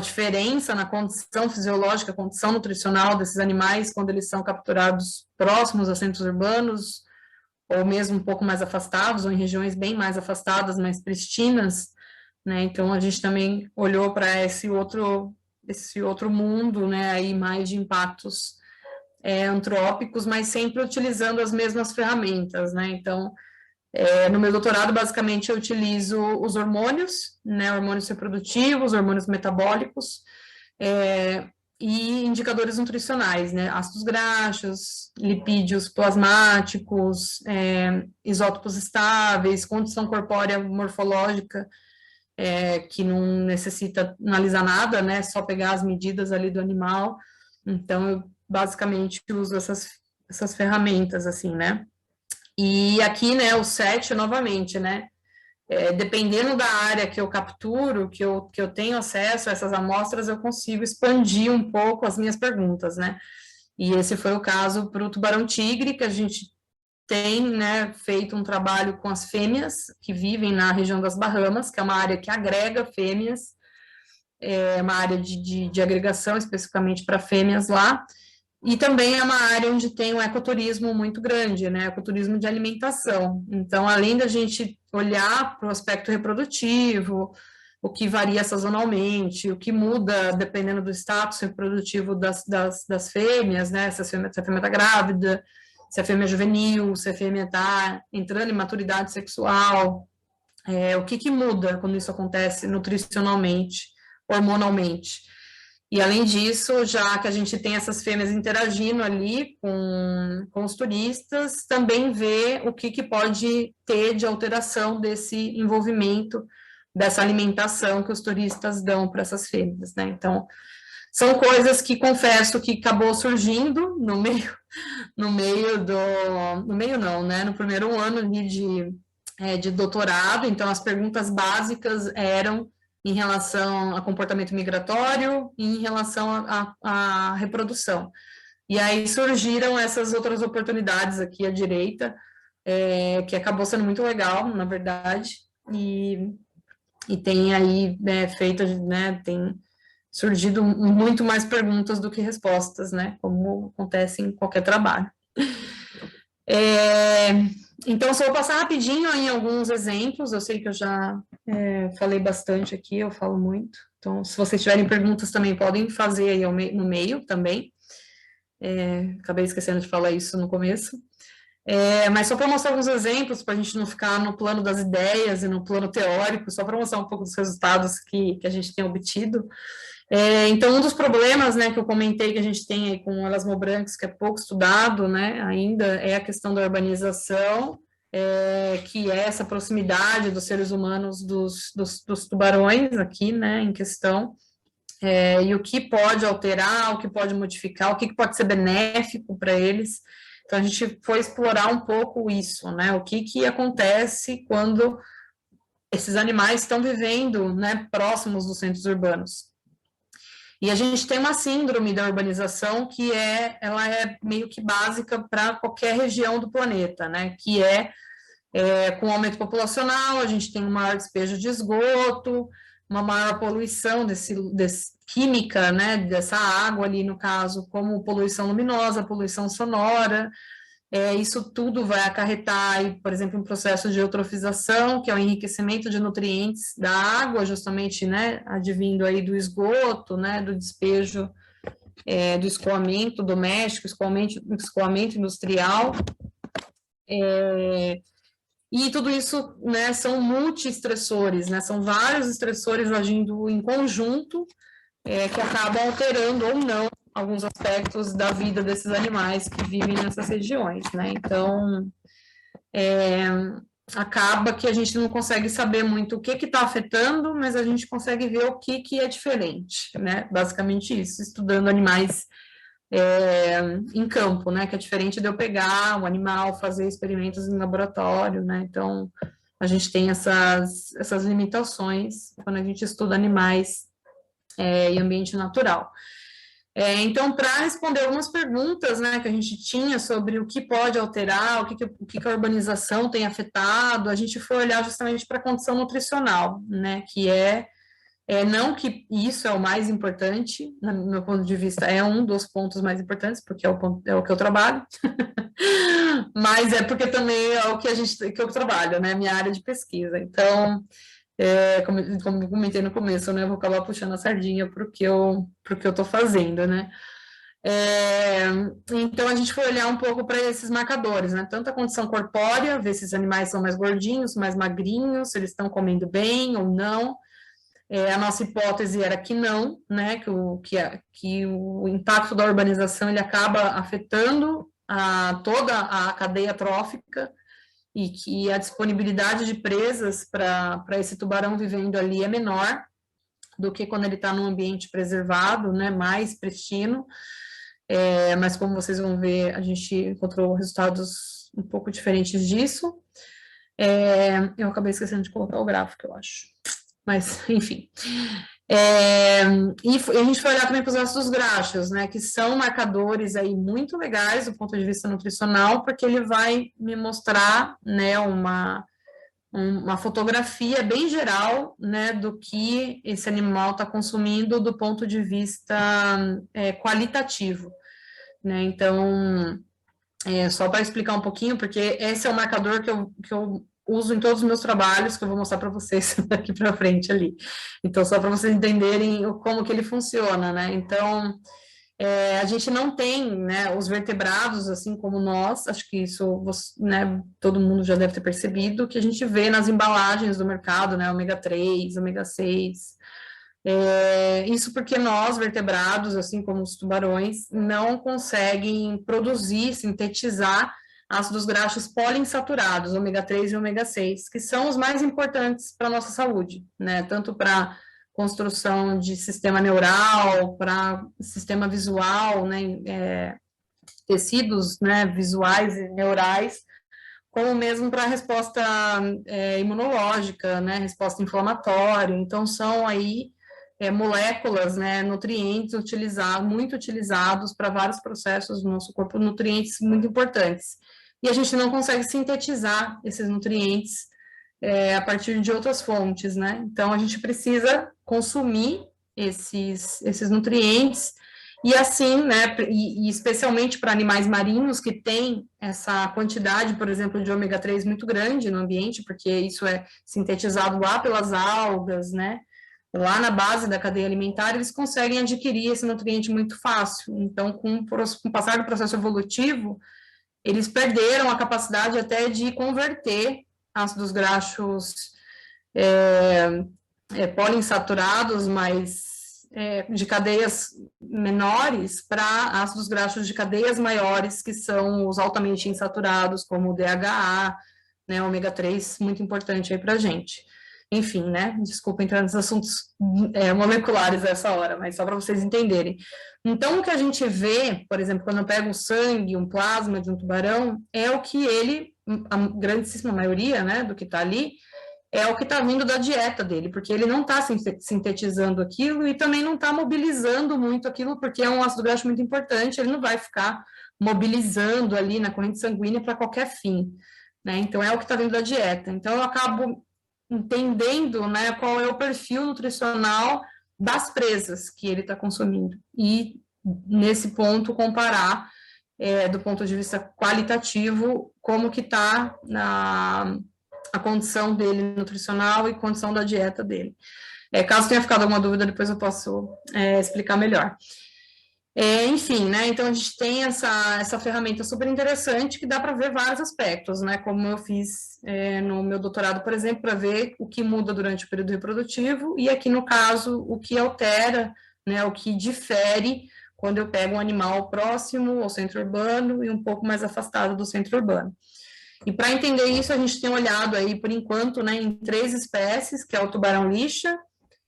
S1: diferença na condição fisiológica, condição nutricional desses animais quando eles são capturados próximos a centros urbanos, ou mesmo um pouco mais afastados, ou em regiões bem mais afastadas, mais pristinas, né? Então, a gente também olhou para esse outro mundo, né, aí mais de impactos antrópicos, mas sempre utilizando as mesmas ferramentas, né? Então, no meu doutorado, basicamente, eu utilizo os hormônios, né, hormônios reprodutivos, hormônios metabólicos, e indicadores nutricionais, né, ácidos graxos, lipídios plasmáticos, isótopos estáveis, condição corpórea morfológica, que não necessita analisar nada, né, só pegar as medidas ali do animal. Então, eu basicamente uso essas ferramentas, assim, né. E aqui, né, o SET, novamente, né, dependendo da área que eu capturo, que eu tenho acesso a essas amostras, eu consigo expandir um pouco as minhas perguntas, né, e esse foi o caso para o tubarão-tigre, que a gente tem, né, feito um trabalho com as fêmeas que vivem na região das Bahamas, que é uma área que agrega fêmeas, é uma área de agregação especificamente para fêmeas lá, e também é uma área onde tem um ecoturismo muito grande, né, ecoturismo de alimentação. Então, além da gente olhar para o aspecto reprodutivo, o que varia sazonalmente, o que muda dependendo do status reprodutivo das fêmeas, né, se a fêmea está grávida, se a fêmea é juvenil, se a fêmea está entrando em maturidade sexual, o que muda quando isso acontece nutricionalmente, hormonalmente. E, além disso, já que a gente tem essas fêmeas interagindo ali com os turistas, também ver o que pode ter de alteração desse envolvimento, dessa alimentação que os turistas dão para essas fêmeas, né? Então, são coisas que, confesso, que acabou surgindo no meio não, né? No primeiro ano ali de doutorado, então as perguntas básicas eram em relação a comportamento migratório e em relação à reprodução. E aí surgiram essas outras oportunidades aqui à direita, que acabou sendo muito legal, na verdade, e tem aí feito, né, tem surgido muito mais perguntas do que respostas, né, como acontece em qualquer trabalho. Então, só vou passar rapidinho em alguns exemplos, eu sei que eu já falei bastante aqui, eu falo muito, então, se vocês tiverem perguntas também, podem fazer aí no meio também, acabei esquecendo de falar isso no começo, mas só para mostrar alguns exemplos, para a gente não ficar no plano das ideias e no plano teórico, só para mostrar um pouco dos resultados que a gente tem obtido. Então, um dos problemas, né, que eu comentei que a gente tem aí com o elasmobranquis, que é pouco estudado, né, ainda, é a questão da urbanização, que é essa proximidade dos seres humanos dos tubarões aqui, né, em questão, e o que pode alterar, o que pode modificar, o que pode ser benéfico para eles. Então, a gente foi explorar um pouco isso, né, o que acontece quando esses animais estão vivendo, né, próximos dos centros urbanos. E a gente tem uma síndrome da urbanização que ela é meio que básica para qualquer região do planeta, né, que com o aumento populacional, a gente tem um maior despejo de esgoto, uma maior poluição química, né, dessa água ali, no caso, como poluição luminosa, poluição sonora. Isso tudo vai acarretar, por exemplo, um processo de eutrofização, que é o enriquecimento de nutrientes da água, justamente, né, advindo aí do esgoto, né, do despejo, do escoamento doméstico, escoamento industrial, e tudo isso, né, são multi-estressores, né, são vários estressores agindo em conjunto, que acabam alterando ou não alguns aspectos da vida desses animais que vivem nessas regiões, né, então, acaba que a gente não consegue saber muito o que está afetando, mas a gente consegue ver o que é diferente, né? Basicamente isso, estudando animais em campo, né? Que é diferente de eu pegar o animal, fazer experimentos em laboratório, né? Então, a gente tem essas limitações quando a gente estuda animais em ambiente natural. Então, para responder algumas perguntas, né, que a gente tinha sobre o que pode alterar, o que a urbanização tem afetado, a gente foi olhar justamente para a condição nutricional, né, que não que isso é o mais importante, no meu ponto de vista, é um dos pontos mais importantes, porque é o que eu trabalho, mas é porque também é o que que eu trabalho, né, minha área de pesquisa. Então, como eu comentei no começo, né, eu vou acabar puxando a sardinha para o que eu estou fazendo, né. Então, a gente foi olhar um pouco para esses marcadores, né, tanto a condição corpórea, ver se os animais são mais gordinhos, mais magrinhos, se eles estão comendo bem ou não. A nossa hipótese era que não, né, que o impacto da urbanização ele acaba afetando toda a cadeia trófica, e que a disponibilidade de presas para esse tubarão vivendo ali é menor do que quando ele está num ambiente preservado, né, mais pristino, mas como vocês vão ver, a gente encontrou resultados um pouco diferentes disso. Eu acabei esquecendo de colocar o gráfico, eu acho, mas enfim. E a gente foi olhar também para os ácidos graxos, né, que são marcadores aí muito legais do ponto de vista nutricional, porque ele vai me mostrar, né, uma fotografia bem geral, né, do que esse animal está consumindo do ponto de vista qualitativo, né, então, só para explicar um pouquinho, porque esse é o marcador que eu uso em todos os meus trabalhos, que eu vou mostrar para vocês daqui para frente ali. Então, só para vocês entenderem como que ele funciona, né? Então, a gente não tem, né, os vertebrados, assim como nós, acho que isso, né, todo mundo já deve ter percebido, que a gente vê nas embalagens do mercado, né, ômega 3, ômega 6, isso porque nós, vertebrados, assim como os tubarões, não conseguem produzir, sintetizar ácidos graxos poliinsaturados, ômega 3 e ômega 6, que são os mais importantes para a nossa saúde, né? Tanto para construção de sistema neural, para sistema visual, né? Tecidos, né, visuais e neurais, como mesmo para a resposta imunológica, né? Resposta inflamatória. Então, são aí moléculas, né, nutrientes muito utilizados para vários processos do nosso corpo, nutrientes muito importantes. E a gente não consegue sintetizar esses nutrientes a partir de outras fontes, né? Então, a gente precisa consumir esses nutrientes, e assim, né, e especialmente para animais marinhos que têm essa quantidade, por exemplo, de ômega 3 muito grande no ambiente, porque isso é sintetizado lá pelas algas, né? Lá na base da cadeia alimentar, eles conseguem adquirir esse nutriente muito fácil. Então, com o passar do processo evolutivo, eles perderam a capacidade até de converter ácidos graxos poliinsaturados, mas de cadeias menores, para ácidos graxos de cadeias maiores, que são os altamente insaturados, como o DHA, né, ômega 3, muito importante aí para a gente. Enfim, né, desculpa entrar nos assuntos moleculares essa hora, mas só para vocês entenderem. Então, o que a gente vê, por exemplo, quando eu pego o sangue, um plasma de um tubarão, é o que ele, a grandíssima maioria, né, do que está ali, é o que está vindo da dieta dele, porque ele não está sintetizando aquilo e também não está mobilizando muito aquilo, porque é um ácido graxo muito importante, ele não vai ficar mobilizando ali na corrente sanguínea para qualquer fim, né? Então, é o que está vindo da dieta. Então, eu acabo entendendo, né, qual é o perfil nutricional das presas que ele está consumindo. E, nesse ponto, comparar, do ponto de vista qualitativo, como que está a condição dele nutricional e condição da dieta dele. Caso tenha ficado alguma dúvida, depois eu posso explicar melhor. Enfim, né, então a gente tem essa ferramenta super interessante que dá para ver vários aspectos, né, como eu fiz no meu doutorado, por exemplo, para ver o que muda durante o período reprodutivo, e aqui no caso, o que altera, né, o que difere quando eu pego um animal próximo ao centro urbano e um pouco mais afastado do centro urbano. E para entender isso, a gente tem olhado aí, por enquanto, né, em 3 espécies, que é o tubarão-lixa,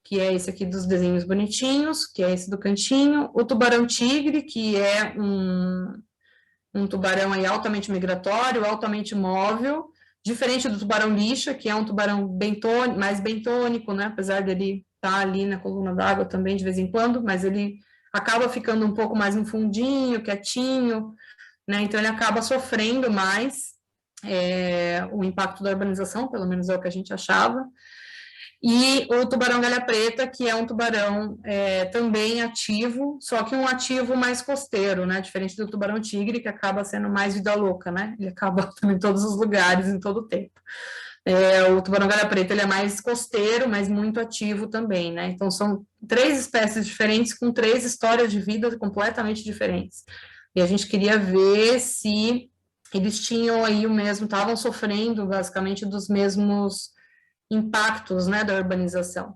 S1: que é esse aqui dos desenhos bonitinhos, que é esse do cantinho, o tubarão-tigre, que é um tubarão aí altamente migratório, altamente móvel, diferente do tubarão-lixa, que é um tubarão mais bentônico, né, apesar dele estar ali na coluna d'água também de vez em quando, mas ele acaba ficando um pouco mais no fundinho, quietinho, né, então ele acaba sofrendo mais o impacto da urbanização, pelo menos é o que a gente achava. E o tubarão galha preta, que é um tubarão também ativo, só que um ativo mais costeiro, né? Diferente do tubarão tigre, que acaba sendo mais vida louca, né? Ele acaba em todos os lugares, em todo o tempo. O tubarão galha preta, ele é mais costeiro, mas muito ativo também, né? Então, são 3 espécies diferentes, com 3 histórias de vida completamente diferentes. E a gente queria ver se eles tinham aí o mesmo, estavam sofrendo, basicamente, dos mesmos impactos, né, da urbanização.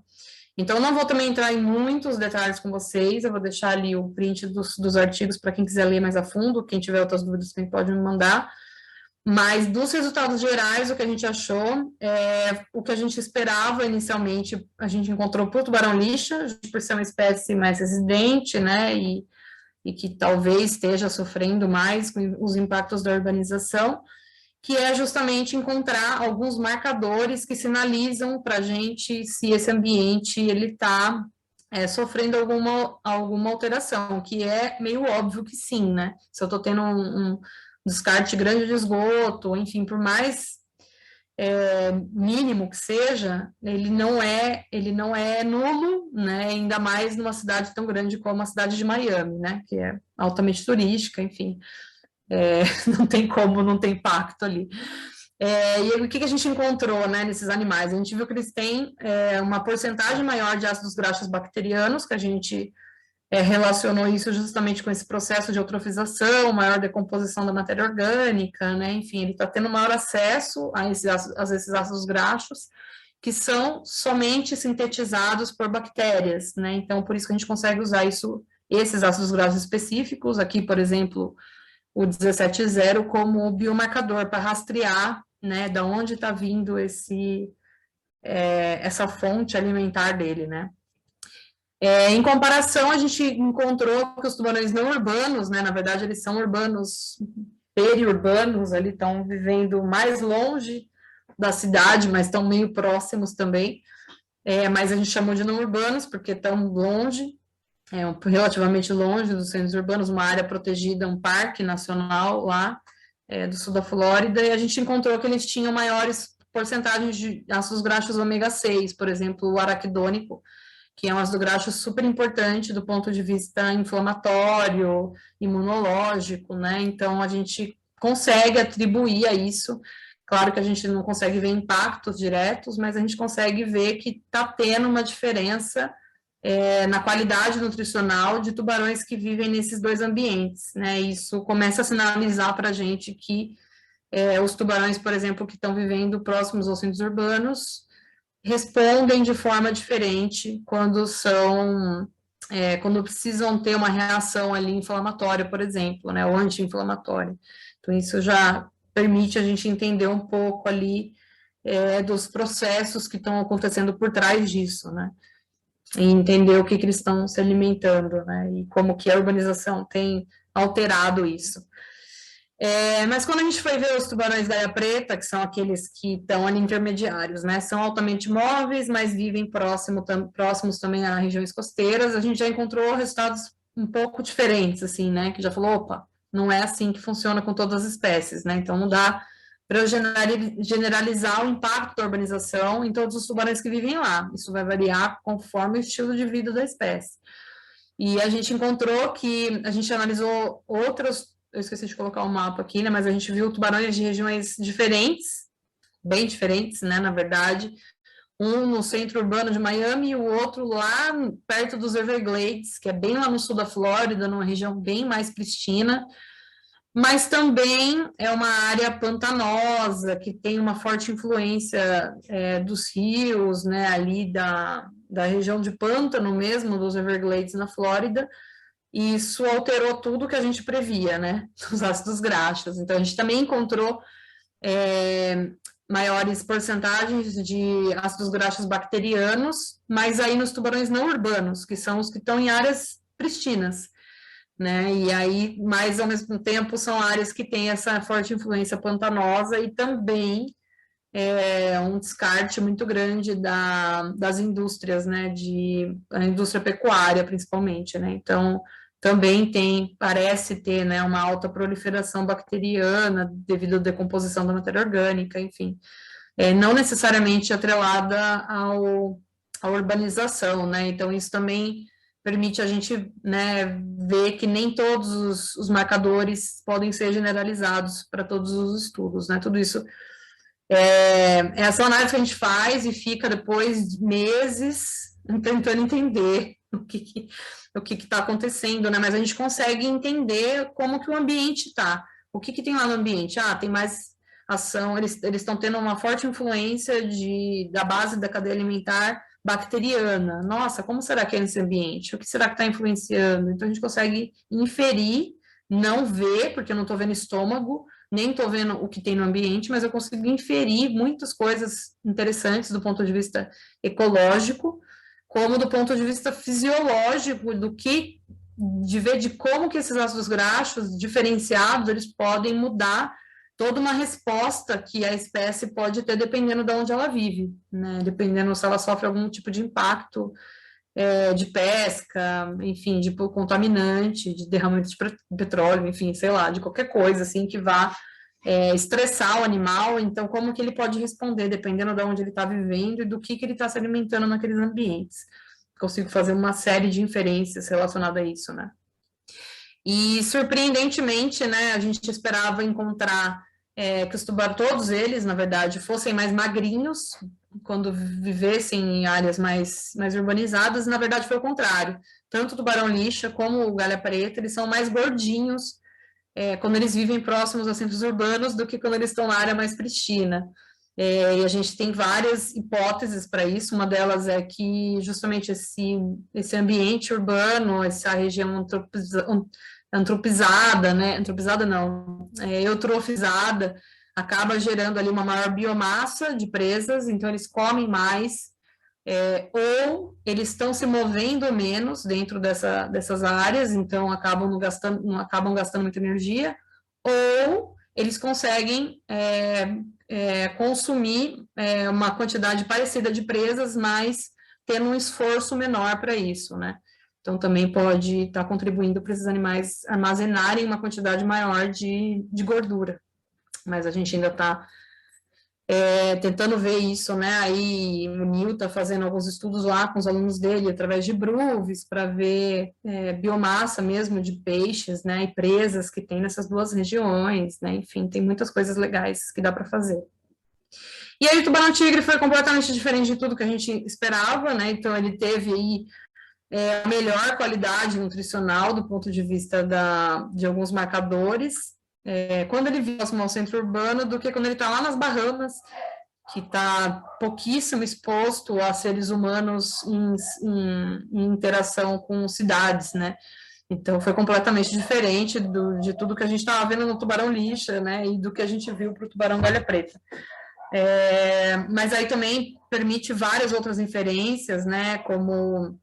S1: Então, não vou também entrar em muitos detalhes com vocês, eu vou deixar ali o print dos artigos para quem quiser ler mais a fundo, quem tiver outras dúvidas também pode me mandar, mas dos resultados gerais, o que a gente achou, o que a gente esperava inicialmente, a gente encontrou para o tubarão-lixa, por ser uma espécie mais residente, né, e que talvez esteja sofrendo mais com os impactos da urbanização, que é justamente encontrar alguns marcadores que sinalizam para a gente se esse ambiente ele está sofrendo alguma alteração, que é meio óbvio que sim, né? Se eu estou tendo um descarte grande de esgoto, enfim, por mais mínimo que seja, ele não é nulo, né? Ainda mais numa cidade tão grande como a cidade de Miami, né? Que é altamente turística, enfim. Não tem como não ter impacto ali. E o que a gente encontrou, né, nesses animais? A gente viu que eles têm uma porcentagem maior de ácidos graxos bacterianos, que a gente relacionou isso justamente com esse processo de eutrofização, maior decomposição da matéria orgânica, né? Enfim, ele está tendo maior acesso a esses ácidos graxos, que são somente sintetizados por bactérias, né? Então, por isso que a gente consegue usar esses ácidos graxos específicos, aqui, por exemplo, o 17,0 como biomarcador para rastrear, né, da onde está vindo essa fonte alimentar dele, né. Em comparação, a gente encontrou que os tubarões não urbanos, né, na verdade eles são urbanos, periurbanos, ali estão vivendo mais longe da cidade, mas estão meio próximos também, mas a gente chamou de não urbanos porque estão longe, relativamente longe dos centros urbanos, uma área protegida, um parque nacional lá do sul da Flórida, e a gente encontrou que eles tinham maiores porcentagens de ácidos graxos ômega 6, por exemplo, o araquidônico, que é um ácido graxo super importante do ponto de vista inflamatório, imunológico, né? Então, a gente consegue atribuir a isso. Claro que a gente não consegue ver impactos diretos, mas a gente consegue ver que está tendo uma diferença na qualidade nutricional de tubarões que vivem nesses 2 ambientes, né? Isso começa a sinalizar para a gente que os tubarões, por exemplo, que estão vivendo próximos aos centros urbanos, respondem de forma diferente quando precisam ter uma reação ali inflamatória, por exemplo, né, ou anti-inflamatória. Então, isso já permite a gente entender um pouco ali dos processos que estão acontecendo por trás disso, né, e entender o que eles estão se alimentando, né, e como que a urbanização tem alterado isso. Mas quando a gente foi ver os tubarões galha preta, que são aqueles que estão ali intermediários, né, são altamente móveis, mas vivem próximos também a regiões costeiras, a gente já encontrou resultados um pouco diferentes, assim, né, que já falou, opa, não é assim que funciona com todas as espécies, né, então não dá para eu generalizar o impacto da urbanização em todos os tubarões que vivem lá, isso vai variar conforme o estilo de vida da espécie. E a gente encontrou que, a gente analisou eu esqueci de colocar o mapa aqui, né, mas a gente viu tubarões de regiões diferentes, bem diferentes, né, na verdade, um no centro urbano de Miami e o outro lá perto dos Everglades, que é bem lá no sul da Flórida, numa região bem mais pristina, mas também é uma área pantanosa, que tem uma forte influência dos rios, né, ali da região de pântano mesmo, dos Everglades na Flórida, e isso alterou tudo que a gente previa, né, dos ácidos graxos. Então, a gente também encontrou maiores porcentagens de ácidos graxos bacterianos, mas aí nos tubarões não urbanos, que são os que estão em áreas pristinas, né? E aí, mas ao mesmo tempo, são áreas que têm essa forte influência pantanosa e também um descarte muito grande das indústrias, né? A indústria pecuária, principalmente, né? Então, também parece ter, né, uma alta proliferação bacteriana devido à decomposição da matéria orgânica, enfim. Não necessariamente atrelada à urbanização, né? Então, isso também permite a gente, né, ver que nem todos os marcadores podem ser generalizados para todos os estudos, né? Tudo isso essa análise que a gente faz e fica depois meses tentando entender o que está acontecendo, né? Mas a gente consegue entender como que o ambiente está. O que tem lá no ambiente? Tem mais ação, eles estão tendo uma forte influência da base da cadeia alimentar bacteriana. Nossa, como será que é esse ambiente? O que será que está influenciando? Então, a gente consegue inferir, não ver, porque eu não estou vendo estômago, nem estou vendo o que tem no ambiente, mas eu consigo inferir muitas coisas interessantes do ponto de vista ecológico, como do ponto de vista fisiológico, de ver de como que esses ácidos graxos diferenciados, eles podem mudar toda uma resposta que a espécie pode ter dependendo de onde ela vive, né? Dependendo se ela sofre algum tipo de impacto de pesca, enfim, de contaminante, de derramamento de petróleo, enfim, sei lá, de qualquer coisa, assim, que vá estressar o animal, então como que ele pode responder, dependendo de onde ele está vivendo e do que ele está se alimentando naqueles ambientes. Consigo fazer uma série de inferências relacionadas a isso, né? E, surpreendentemente, né, a gente esperava encontrar que os tubarões, todos eles, na verdade, fossem mais magrinhos, quando vivessem em áreas mais urbanizadas, na verdade foi o contrário. Tanto o tubarão-lixa como o galha preta, eles são mais gordinhos quando eles vivem próximos aos centros urbanos do que quando eles estão na área mais pristina. E a gente tem várias hipóteses para isso, uma delas é que justamente esse ambiente urbano, essa região antropizada, né? Antropizada não, eutrofizada, acaba gerando ali uma maior biomassa de presas, então eles comem mais, ou eles estão se movendo menos dentro dessas áreas, então acabam gastando muita energia, ou eles conseguem consumir uma quantidade parecida de presas, mas tendo um esforço menor para isso, né? Então, também pode estar contribuindo para esses animais armazenarem uma quantidade maior de gordura. Mas a gente ainda está tentando ver isso, né? Aí o Nil está fazendo alguns estudos lá com os alunos dele, através de bruves, para ver biomassa mesmo de peixes, né? E presas que tem nessas duas regiões, né? Enfim, tem muitas coisas legais que dá para fazer. E aí o tubarão-tigre foi completamente diferente de tudo que a gente esperava, né? Então, ele teve aí a melhor qualidade nutricional do ponto de vista de alguns marcadores, quando ele vive ao centro urbano, do que quando ele está lá nas Bahamas, que está pouquíssimo exposto a seres humanos em interação com cidades, né? Então, foi completamente diferente de tudo que a gente estava vendo no tubarão-lixa, né? E do que a gente viu para o tubarão-galha preta. Mas aí também permite várias outras inferências, né? Como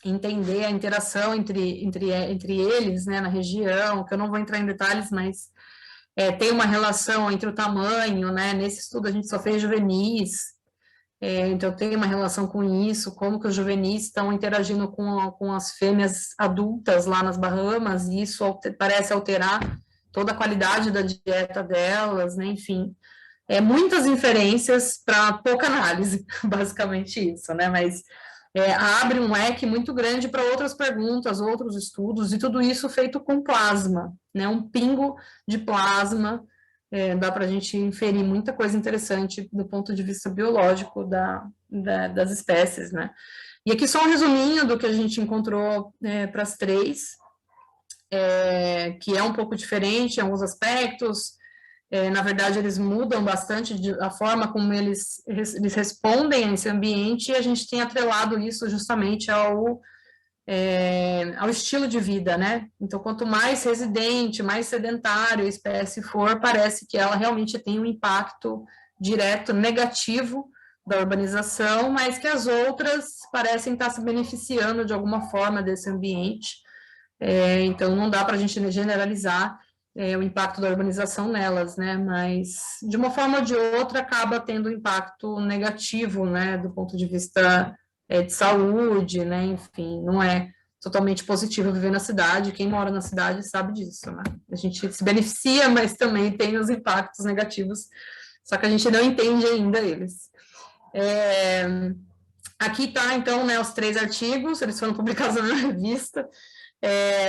S1: entender a interação entre eles, né, na região, que eu não vou entrar em detalhes, mas tem uma relação entre o tamanho, né, nesse estudo a gente só fez juvenis, então tem uma relação com isso, como que os juvenis estão interagindo com as fêmeas adultas lá nas Bahamas, e isso parece alterar toda a qualidade da dieta delas, né, enfim. Muitas inferências para pouca análise, basicamente isso, né, mas abre um leque muito grande para outras perguntas, outros estudos, e tudo isso feito com plasma, né? Um pingo de plasma, dá para a gente inferir muita coisa interessante do ponto de vista biológico das espécies, né? E aqui só um resuminho do que a gente encontrou para as três, que é um pouco diferente em alguns aspectos. Na verdade, eles mudam bastante a forma como eles respondem a esse ambiente, e a gente tem atrelado isso justamente ao estilo de vida, né? Então, quanto mais residente, mais sedentário a espécie for, parece que ela realmente tem um impacto direto negativo da urbanização, mas que as outras parecem estar se beneficiando de alguma forma desse ambiente. Então, não dá para a gente generalizar o impacto da urbanização nelas, né? Mas, de uma forma ou de outra, acaba tendo um impacto negativo, né? Do ponto de vista de saúde, né? Enfim, não é totalmente positivo viver na cidade. Quem mora na cidade sabe disso, né? A gente se beneficia, mas também tem os impactos negativos, só que a gente não entende ainda eles. Aqui tá, então, né, os 3 artigos, eles foram publicados na revista,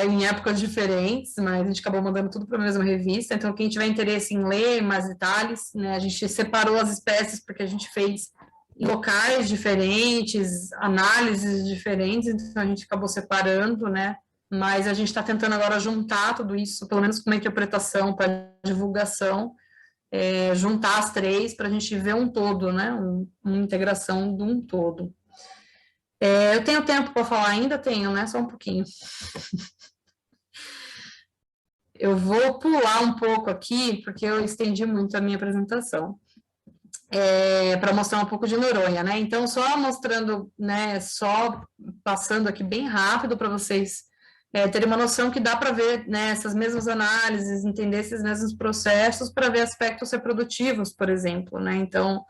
S1: em épocas diferentes, mas a gente acabou mandando tudo para a mesma revista, então quem tiver interesse em ler mais detalhes, né, a gente separou as espécies porque a gente fez em locais diferentes, análises diferentes, então a gente acabou separando, né, mas a gente está tentando agora juntar tudo isso, pelo menos com uma interpretação para divulgação, juntar as 3 para a gente ver um todo, né, uma integração de um todo. Eu tenho tempo para falar ainda? Tenho, né? Só um pouquinho. Eu vou pular um pouco aqui, porque eu estendi muito a minha apresentação, para mostrar um pouco de Noronha, né? Então, só mostrando, né, só passando aqui bem rápido para vocês terem uma noção que dá para ver, né, essas mesmas análises, entender esses mesmos processos para ver aspectos reprodutivos, por exemplo, né? Então,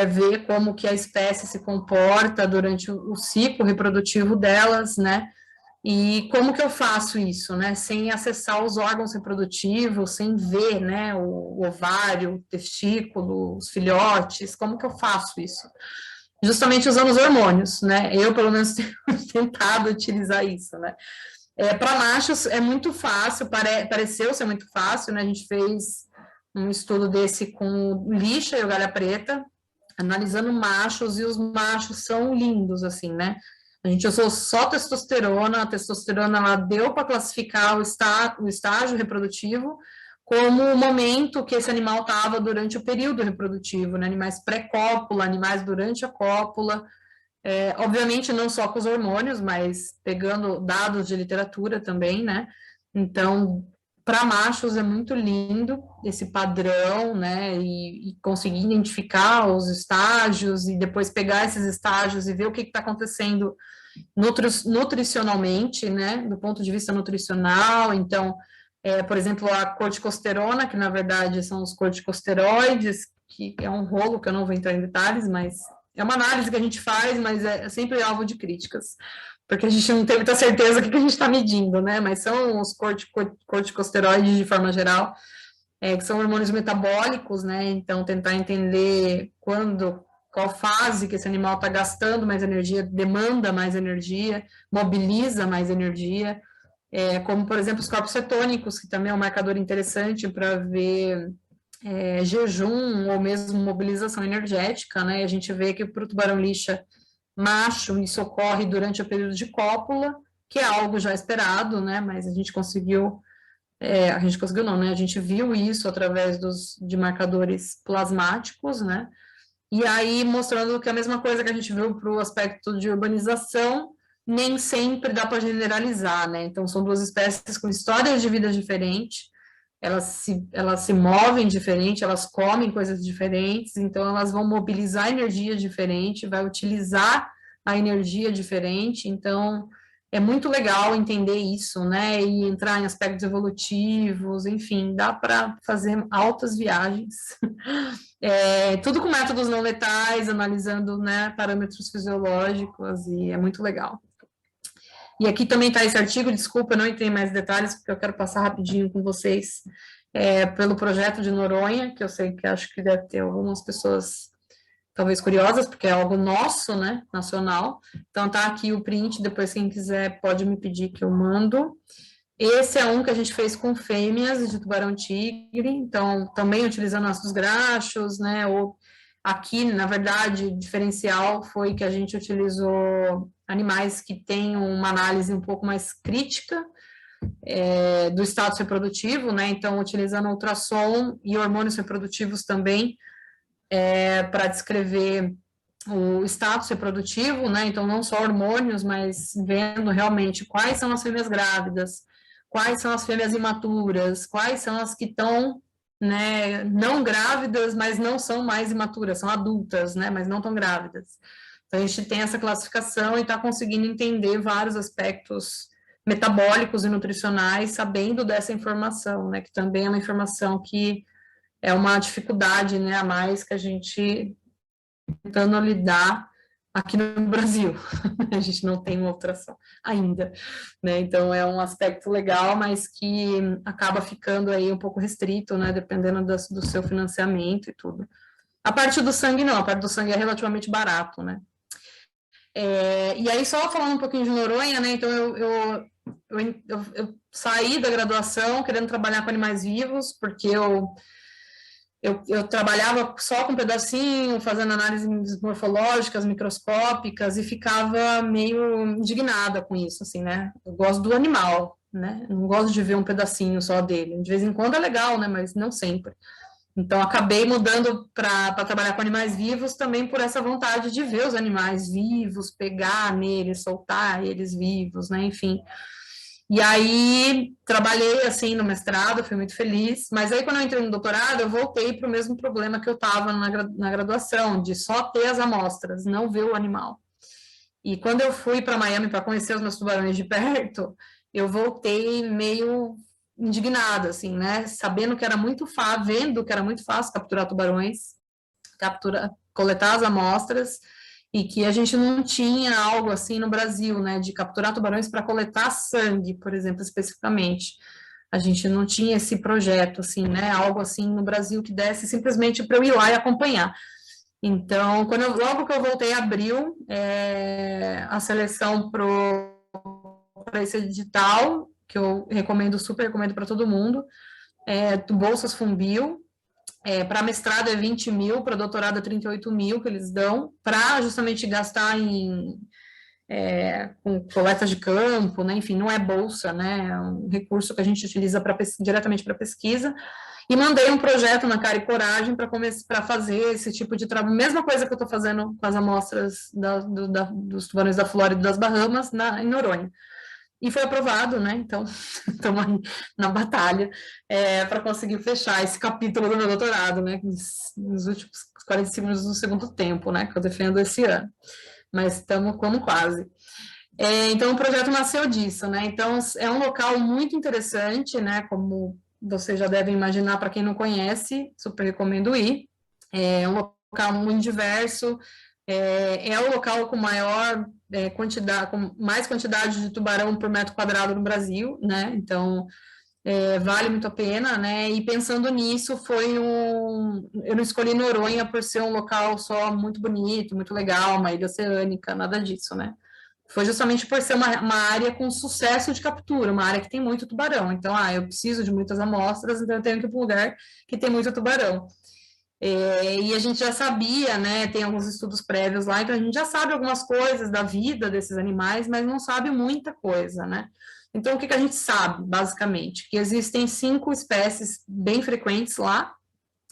S1: ver como que a espécie se comporta durante o ciclo reprodutivo delas, né, e como que eu faço isso, né, sem acessar os órgãos reprodutivos, sem ver, né, o ovário, o testículo, os filhotes, como que eu faço isso? Justamente usando os hormônios, né, eu pelo menos tenho tentado utilizar isso, né. Para machos é muito fácil, pareceu ser muito fácil, né, a gente fez um estudo desse com lixa e galha preta, analisando machos, e os machos são lindos, assim, né? A gente usou só testosterona, a testosterona, ela deu para classificar o estágio reprodutivo como o momento que esse animal estava durante o período reprodutivo, né? Animais pré-cópula, animais durante a cópula, obviamente não só com os hormônios, mas pegando dados de literatura também, né? Então, para machos é muito lindo esse padrão, né, e conseguir identificar os estágios e depois pegar esses estágios e ver o que está acontecendo nutricionalmente, né, do ponto de vista nutricional. Então, por exemplo, a corticosterona, que na verdade são os corticosteroides, que é um rolo que eu não vou entrar em detalhes, mas é uma análise que a gente faz, mas é sempre alvo de críticas, porque a gente não tem muita certeza do que a gente está medindo, né? Mas são os corticosteroides de forma geral, que são hormônios metabólicos, né? Então, tentar entender qual fase que esse animal está gastando mais energia, demanda mais energia, mobiliza mais energia, como, por exemplo, os corpos cetônicos, que também é um marcador interessante para ver jejum ou mesmo mobilização energética, né? A gente vê que para o tubarão-lixa macho, isso ocorre durante o período de cópula, que é algo já esperado, né, mas a gente conseguiu não, né, a gente viu isso através de marcadores plasmáticos, né, e aí mostrando que a mesma coisa que a gente viu para o aspecto de urbanização, nem sempre dá para generalizar, né, então são 2 espécies com histórias de vida diferentes, elas se movem diferente, elas comem coisas diferentes, então elas vão mobilizar energia diferente, vai utilizar a energia diferente, então é muito legal entender isso, né, e entrar em aspectos evolutivos, enfim, dá para fazer altas viagens, tudo com métodos não letais, analisando, né, parâmetros fisiológicos, e é muito legal. E aqui também está esse artigo, desculpa, eu não entrei em mais detalhes, porque eu quero passar rapidinho com vocês pelo projeto de Noronha, que eu sei que acho que deve ter algumas pessoas talvez curiosas, porque é algo nosso, né, nacional. Então tá aqui o print, depois quem quiser pode me pedir que eu mando. Esse é um que a gente fez com fêmeas de tubarão-tigre, então também utilizando ácidos graxos, né, ou aqui, na verdade, o diferencial foi que a gente utilizou animais que têm uma análise um pouco mais crítica do status reprodutivo, né, então utilizando ultrassom e hormônios reprodutivos também para descrever o status reprodutivo, né? Então, não só hormônios, mas vendo realmente quais são as fêmeas grávidas, quais são as fêmeas imaturas, quais são as que estão, né, não grávidas, mas não são mais imaturas, são adultas, né, mas não estão grávidas. Então, a gente tem essa classificação e está conseguindo entender vários aspectos metabólicos e nutricionais, sabendo dessa informação, né, que também é uma informação que é uma dificuldade, né, a mais que a gente tentando lidar aqui no Brasil. A gente não tem uma ultrassom ainda, né? Então é um aspecto legal, mas que acaba ficando aí um pouco restrito, né? Dependendo do seu financiamento e tudo. A parte do sangue não, a parte do sangue é relativamente barato, né? E aí, só falando um pouquinho de Noronha, né? Então eu saí da graduação querendo trabalhar com animais vivos, porque eu trabalhava só com um pedacinho, fazendo análises morfológicas, microscópicas, e ficava meio indignada com isso, assim, né? Eu gosto do animal, né? Eu não gosto de ver um pedacinho só dele. De vez em quando é legal, né? Mas não sempre. Então, acabei mudando para trabalhar com animais vivos também por essa vontade de ver os animais vivos, pegar neles, soltar eles vivos, né? Enfim. E aí, trabalhei, assim, no mestrado, fui muito feliz, mas aí, quando eu entrei no doutorado, eu voltei para o mesmo problema que eu estava na graduação, de só ter as amostras, não ver o animal. E quando eu fui para Miami para conhecer os meus tubarões de perto, eu voltei meio indignada, assim, né, sabendo que era muito fácil, vendo que era muito fácil capturar tubarões, coletar as amostras, e que a gente não tinha algo assim no Brasil, né, de capturar tubarões para coletar sangue, por exemplo, especificamente. A gente não tinha esse projeto, assim, né, algo assim no Brasil que desse simplesmente para eu ir lá e acompanhar. Então, logo que eu voltei, abriu a seleção para esse edital, que eu recomendo, super recomendo para todo mundo, do Bolsas Fumbio. Para mestrado é 20 mil, para doutorado é 38 mil que eles dão, para justamente gastar com coleta de campo, né? Enfim, não é bolsa, né? É um recurso que a gente utiliza diretamente para pesquisa. E mandei um projeto na cara e coragem para fazer esse tipo de trabalho, mesma coisa que eu estou fazendo com as amostras dos tubarões da Flórida e das Bahamas em Noronha. E foi aprovado, né? Então, estamos na batalha para conseguir fechar esse capítulo do meu doutorado, né? Nos últimos 45 minutos do segundo tempo, né? Que eu defendo esse ano. Mas estamos como quase. Então, o projeto nasceu disso, né? Então, é um local muito interessante, né? Como vocês já devem imaginar, para quem não conhece, super recomendo ir. É um local muito diverso, é o local com maior quantidade, com mais quantidade de tubarão por metro quadrado no Brasil, né? Então, vale muito a pena, né? E pensando nisso, eu não escolhi Noronha por ser um local só muito bonito, muito legal, uma ilha oceânica, nada disso, né? Foi justamente por ser uma área com sucesso de captura, uma área que tem muito tubarão. Então, eu preciso de muitas amostras, então eu tenho que ir para um lugar que tem muito tubarão. E a gente já sabia, né, tem alguns estudos prévios lá, então a gente já sabe algumas coisas da vida desses animais, mas não sabe muita coisa, né? Então, o que a gente sabe, basicamente? Que existem 5 espécies bem frequentes lá,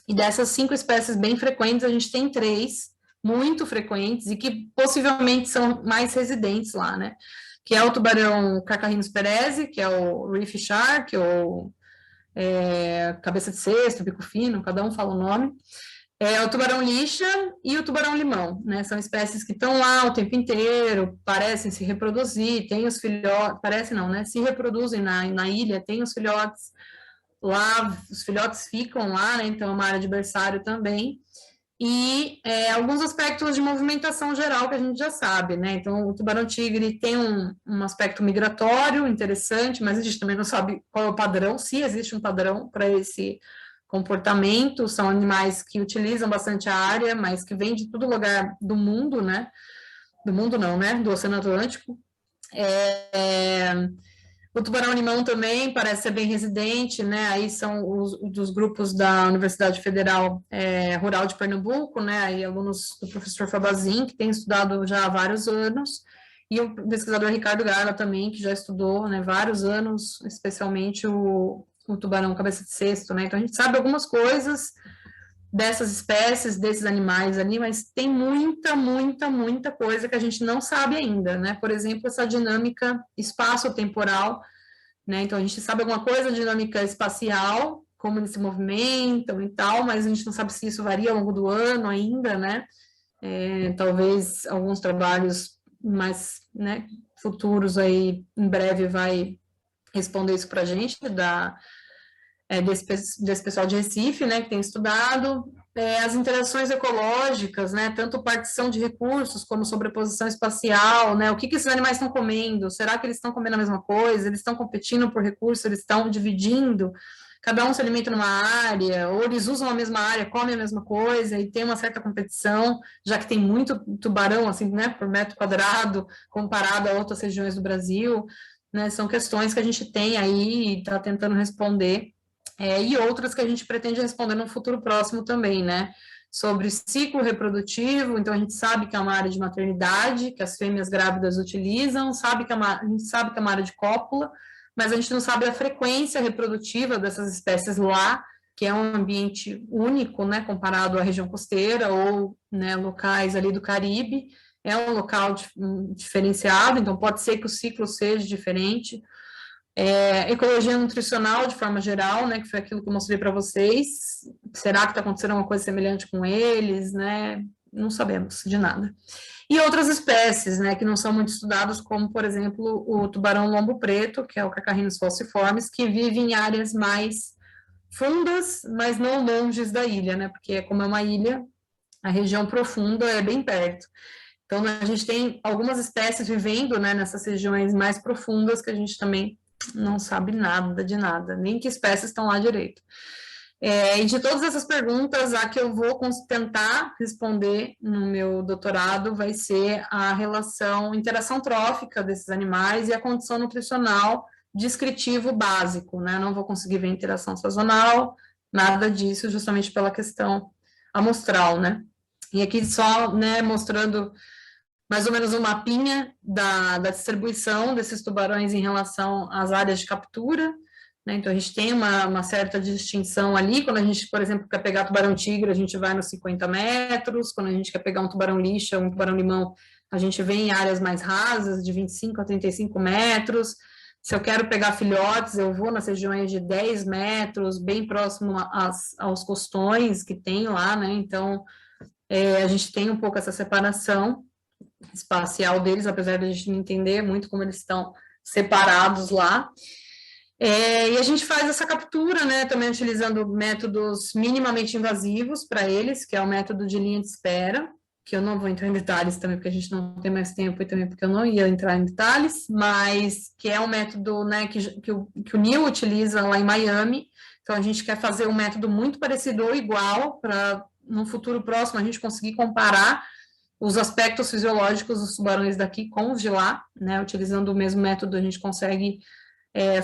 S1: e dessas 5 espécies bem frequentes, a gente tem 3 muito frequentes e que possivelmente são mais residentes lá, né? Que é o tubarão Carcarrhinus perezi, que é o reef shark, ou cabeça de cesto, bico fino, cada um fala o nome. O tubarão lixa e o tubarão limão, né? São espécies que estão lá o tempo inteiro, parecem se reproduzir, tem os filhotes, parece não, né? Se reproduzem na ilha, tem os filhotes lá, os filhotes ficam lá, né? Então é uma área de berçário também. E alguns aspectos de movimentação geral que a gente já sabe, né? Então, o tubarão-tigre tem um aspecto migratório interessante, mas a gente também não sabe qual é o padrão, se existe um padrão para esse comportamento. São animais que utilizam bastante a área, mas que vêm de todo lugar do mundo, né? Do mundo não, né? Do Oceano Atlântico. O tubarão-limão também parece ser bem residente, né? Aí são dos grupos da Universidade Federal Rural de Pernambuco, né? Aí alunos do professor Fabazin, que tem estudado já há vários anos, e o pesquisador Ricardo Garla também, que já estudou, né, vários anos, especialmente o tubarão cabeça de cesto, né? Então a gente sabe algumas coisas, dessas espécies, desses animais ali, mas tem muita coisa que a gente não sabe ainda, né? Por exemplo, essa dinâmica espaço-temporal, né? Então, a gente sabe alguma coisa, dinâmica espacial, como eles se movimentam e tal, mas a gente não sabe se isso varia ao longo do ano ainda, né? Talvez alguns trabalhos mais, né, futuros aí, em breve, vai responder isso para a gente, desse pessoal de Recife, né, que tem estudado, as interações ecológicas, né, tanto partição de recursos como sobreposição espacial, né, o que esses animais estão comendo, será que eles estão comendo a mesma coisa, eles estão competindo por recursos, eles estão dividindo, cada um se alimenta numa área, ou eles usam a mesma área, comem a mesma coisa, e tem uma certa competição, já que tem muito tubarão, assim, né, por metro quadrado, comparado a outras regiões do Brasil, né, são questões que a gente tem aí e está tentando responder, e outras que a gente pretende responder no futuro próximo também, né, sobre ciclo reprodutivo. Então a gente sabe que é uma área de maternidade, que as fêmeas grávidas utilizam, a gente sabe que é uma área de cópula, mas a gente não sabe a frequência reprodutiva dessas espécies lá, que é um ambiente único, né, comparado à região costeira ou, né, locais ali do Caribe, é um local diferenciado, então pode ser que o ciclo seja diferente. Ecologia nutricional, de forma geral, né, que foi aquilo que eu mostrei para vocês, será que está acontecendo alguma coisa semelhante com eles, né, não sabemos de nada. E outras espécies, né, que não são muito estudadas, como, por exemplo, o tubarão lombo preto, que é o Carcarrhinus falciformis, que vive em áreas mais fundas, mas não longe da ilha, né, porque como é uma ilha, a região profunda é bem perto. Então, a gente tem algumas espécies vivendo, né, nessas regiões mais profundas que a gente também não sabe nada de nada, nem que espécies estão lá direito. E de todas essas perguntas, a que eu vou tentar responder no meu doutorado vai ser a interação trófica desses animais e a condição nutricional descritivo básico, né? Não vou conseguir ver interação sazonal, nada disso, justamente pela questão amostral, né? E aqui só, né, mostrando mais ou menos um mapinha da distribuição desses tubarões em relação às áreas de captura, né? Então, a gente tem uma certa distinção ali, quando a gente, por exemplo, quer pegar tubarão-tigre, a gente vai nos 50 metros, quando a gente quer pegar um tubarão-lixa, um tubarão-limão, a gente vem em áreas mais rasas, de 25 a 35 metros, se eu quero pegar filhotes, eu vou nas regiões de 10 metros, bem próximo aos costões que tem lá, né? Então, a gente tem um pouco essa separação espacial deles, apesar de a gente não entender muito como eles estão separados lá. E a gente faz essa captura, né, também utilizando métodos minimamente invasivos para eles, que é o método de linha de espera, que eu não vou entrar em detalhes também, porque a gente não tem mais tempo e também porque eu não ia entrar em detalhes, mas que é um método, né, que o Neil utiliza lá em Miami. Então, a gente quer fazer um método muito parecido ou igual, para, no futuro próximo, a gente conseguir comparar os aspectos fisiológicos dos tubarões daqui com os de lá, né, utilizando o mesmo método, a gente consegue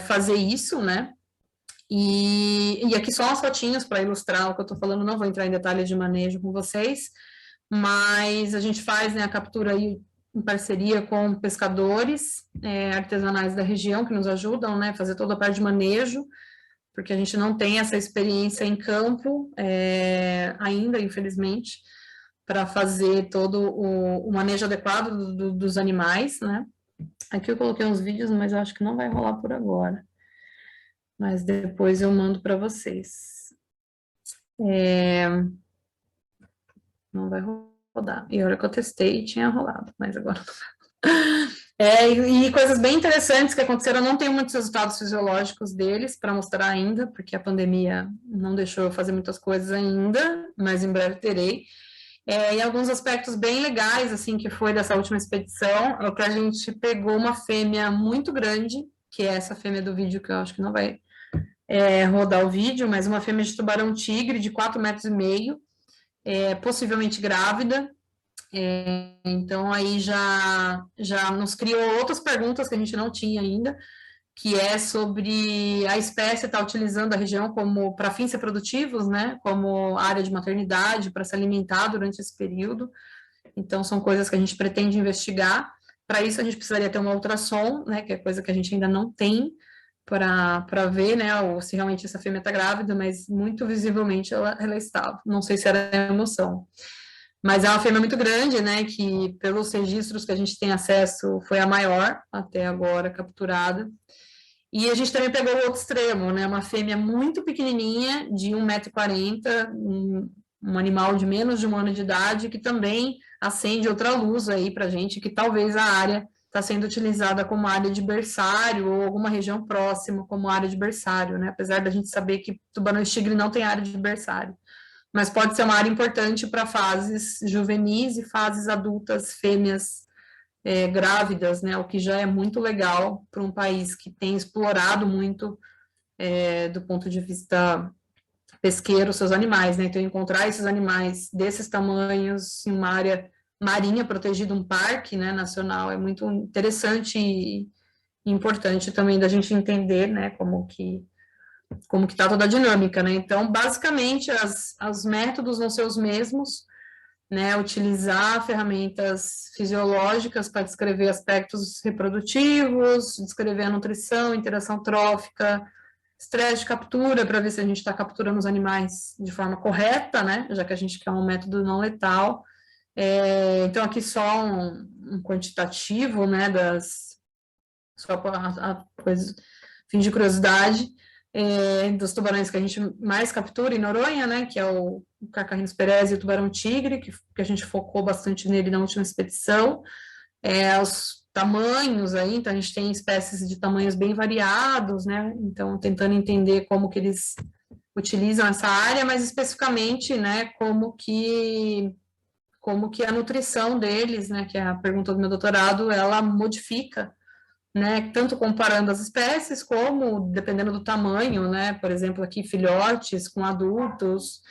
S1: fazer isso, né, e aqui só umas fotinhos para ilustrar o que eu estou falando, não vou entrar em detalhes de manejo com vocês, mas a gente faz, né, a captura aí em parceria com pescadores artesanais da região, que nos ajudam, né, a fazer toda a parte de manejo, porque a gente não tem essa experiência em campo ainda, infelizmente, para fazer todo o manejo adequado dos animais, né? Aqui eu coloquei uns vídeos, mas eu acho que não vai rolar por agora. Mas depois eu mando para vocês. Não vai rodar. E a hora que eu testei, tinha rolado, mas agora não vai. E coisas bem interessantes que aconteceram, eu não tenho muitos resultados fisiológicos deles para mostrar ainda, porque a pandemia não deixou eu fazer muitas coisas ainda, mas em breve terei. E alguns aspectos bem legais, assim, que foi dessa última expedição, é que a gente pegou uma fêmea muito grande, que é essa fêmea do vídeo, que eu acho que não vai rodar o vídeo, mas uma fêmea de tubarão-tigre de 4,5 metros, possivelmente grávida. Então, aí já nos criou outras perguntas que a gente não tinha ainda, que é sobre a espécie estar utilizando a região como para fins reprodutivos, né, como área de maternidade, para se alimentar durante esse período. Então, são coisas que a gente pretende investigar. Para isso, a gente precisaria ter uma ultrassom, né, que é coisa que a gente ainda não tem, para ver, né, ou se realmente essa fêmea está grávida, mas muito visivelmente ela estava. Não sei se era emoção. Mas é uma fêmea muito grande, né, que pelos registros que a gente tem acesso foi a maior até agora capturada. E a gente também pegou o outro extremo, né, uma fêmea muito pequenininha, de 1,40 m, um animal de menos de 1 ano de idade, que também acende outra luz aí para a gente, que talvez a área está sendo utilizada como área de berçário ou alguma região próxima como área de berçário, né, apesar da gente saber que tubarões-tigre não tem área de berçário, mas pode ser uma área importante para fases juvenis e fases adultas, fêmeas grávidas, né, o que já é muito legal para um país que tem explorado muito do ponto de vista pesqueiro seus animais, né, então encontrar esses animais desses tamanhos em uma área marinha protegida, um parque, né, nacional, é muito interessante e importante também da gente entender, né, como que está toda a dinâmica, né, então basicamente os métodos vão ser os mesmos, né, utilizar ferramentas fisiológicas para descrever aspectos reprodutivos, descrever a nutrição, interação trófica, estresse de captura, para ver se a gente está capturando os animais de forma correta, né, já que a gente quer um método não letal. Então, aqui só um quantitativo, né, só a coisa, fim de curiosidade, dos tubarões que a gente mais captura em Noronha, né, que é o Carcarrhinus perez e o tubarão-tigre, que a gente focou bastante nele na última expedição. Os tamanhos aí, então a gente tem espécies de tamanhos bem variados, né, então tentando entender como que eles utilizam essa área, mas especificamente, né, como que a nutrição deles, né, que é a pergunta do meu doutorado, ela modifica, né, tanto comparando as espécies, como dependendo do tamanho, né, por exemplo, aqui filhotes com adultos,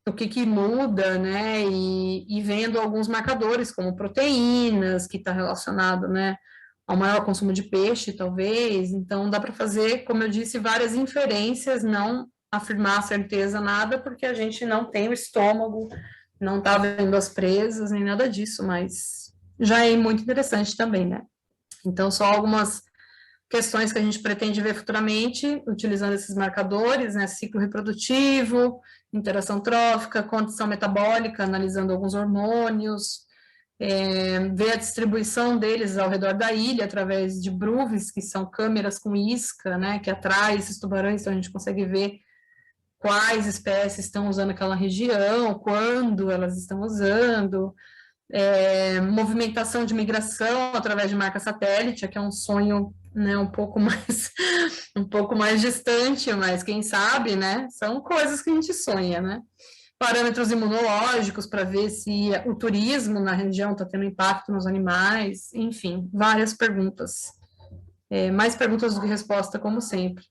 S1: o que que muda, né, e vendo alguns marcadores, como proteínas, que está relacionado, né, ao maior consumo de peixe, talvez, então dá para fazer, como eu disse, várias inferências, não afirmar a certeza nada, porque a gente não tem o estômago, não está vendo as presas, nem nada disso, mas já é muito interessante também, né. Então, só algumas questões que a gente pretende ver futuramente, utilizando esses marcadores, né, ciclo reprodutivo, interação trófica, condição metabólica, analisando alguns hormônios, ver a distribuição deles ao redor da ilha, através de bruves, que são câmeras com isca, né, que atrai esses tubarões, então a gente consegue ver quais espécies estão usando aquela região, quando elas estão usando, movimentação de migração através de marca satélite, que é um sonho, né, um pouco mais distante, mas quem sabe, né, são coisas que a gente sonha, né. Parâmetros imunológicos para ver se o turismo na região está tendo impacto nos animais, enfim, várias perguntas. Mais perguntas do que resposta, como sempre.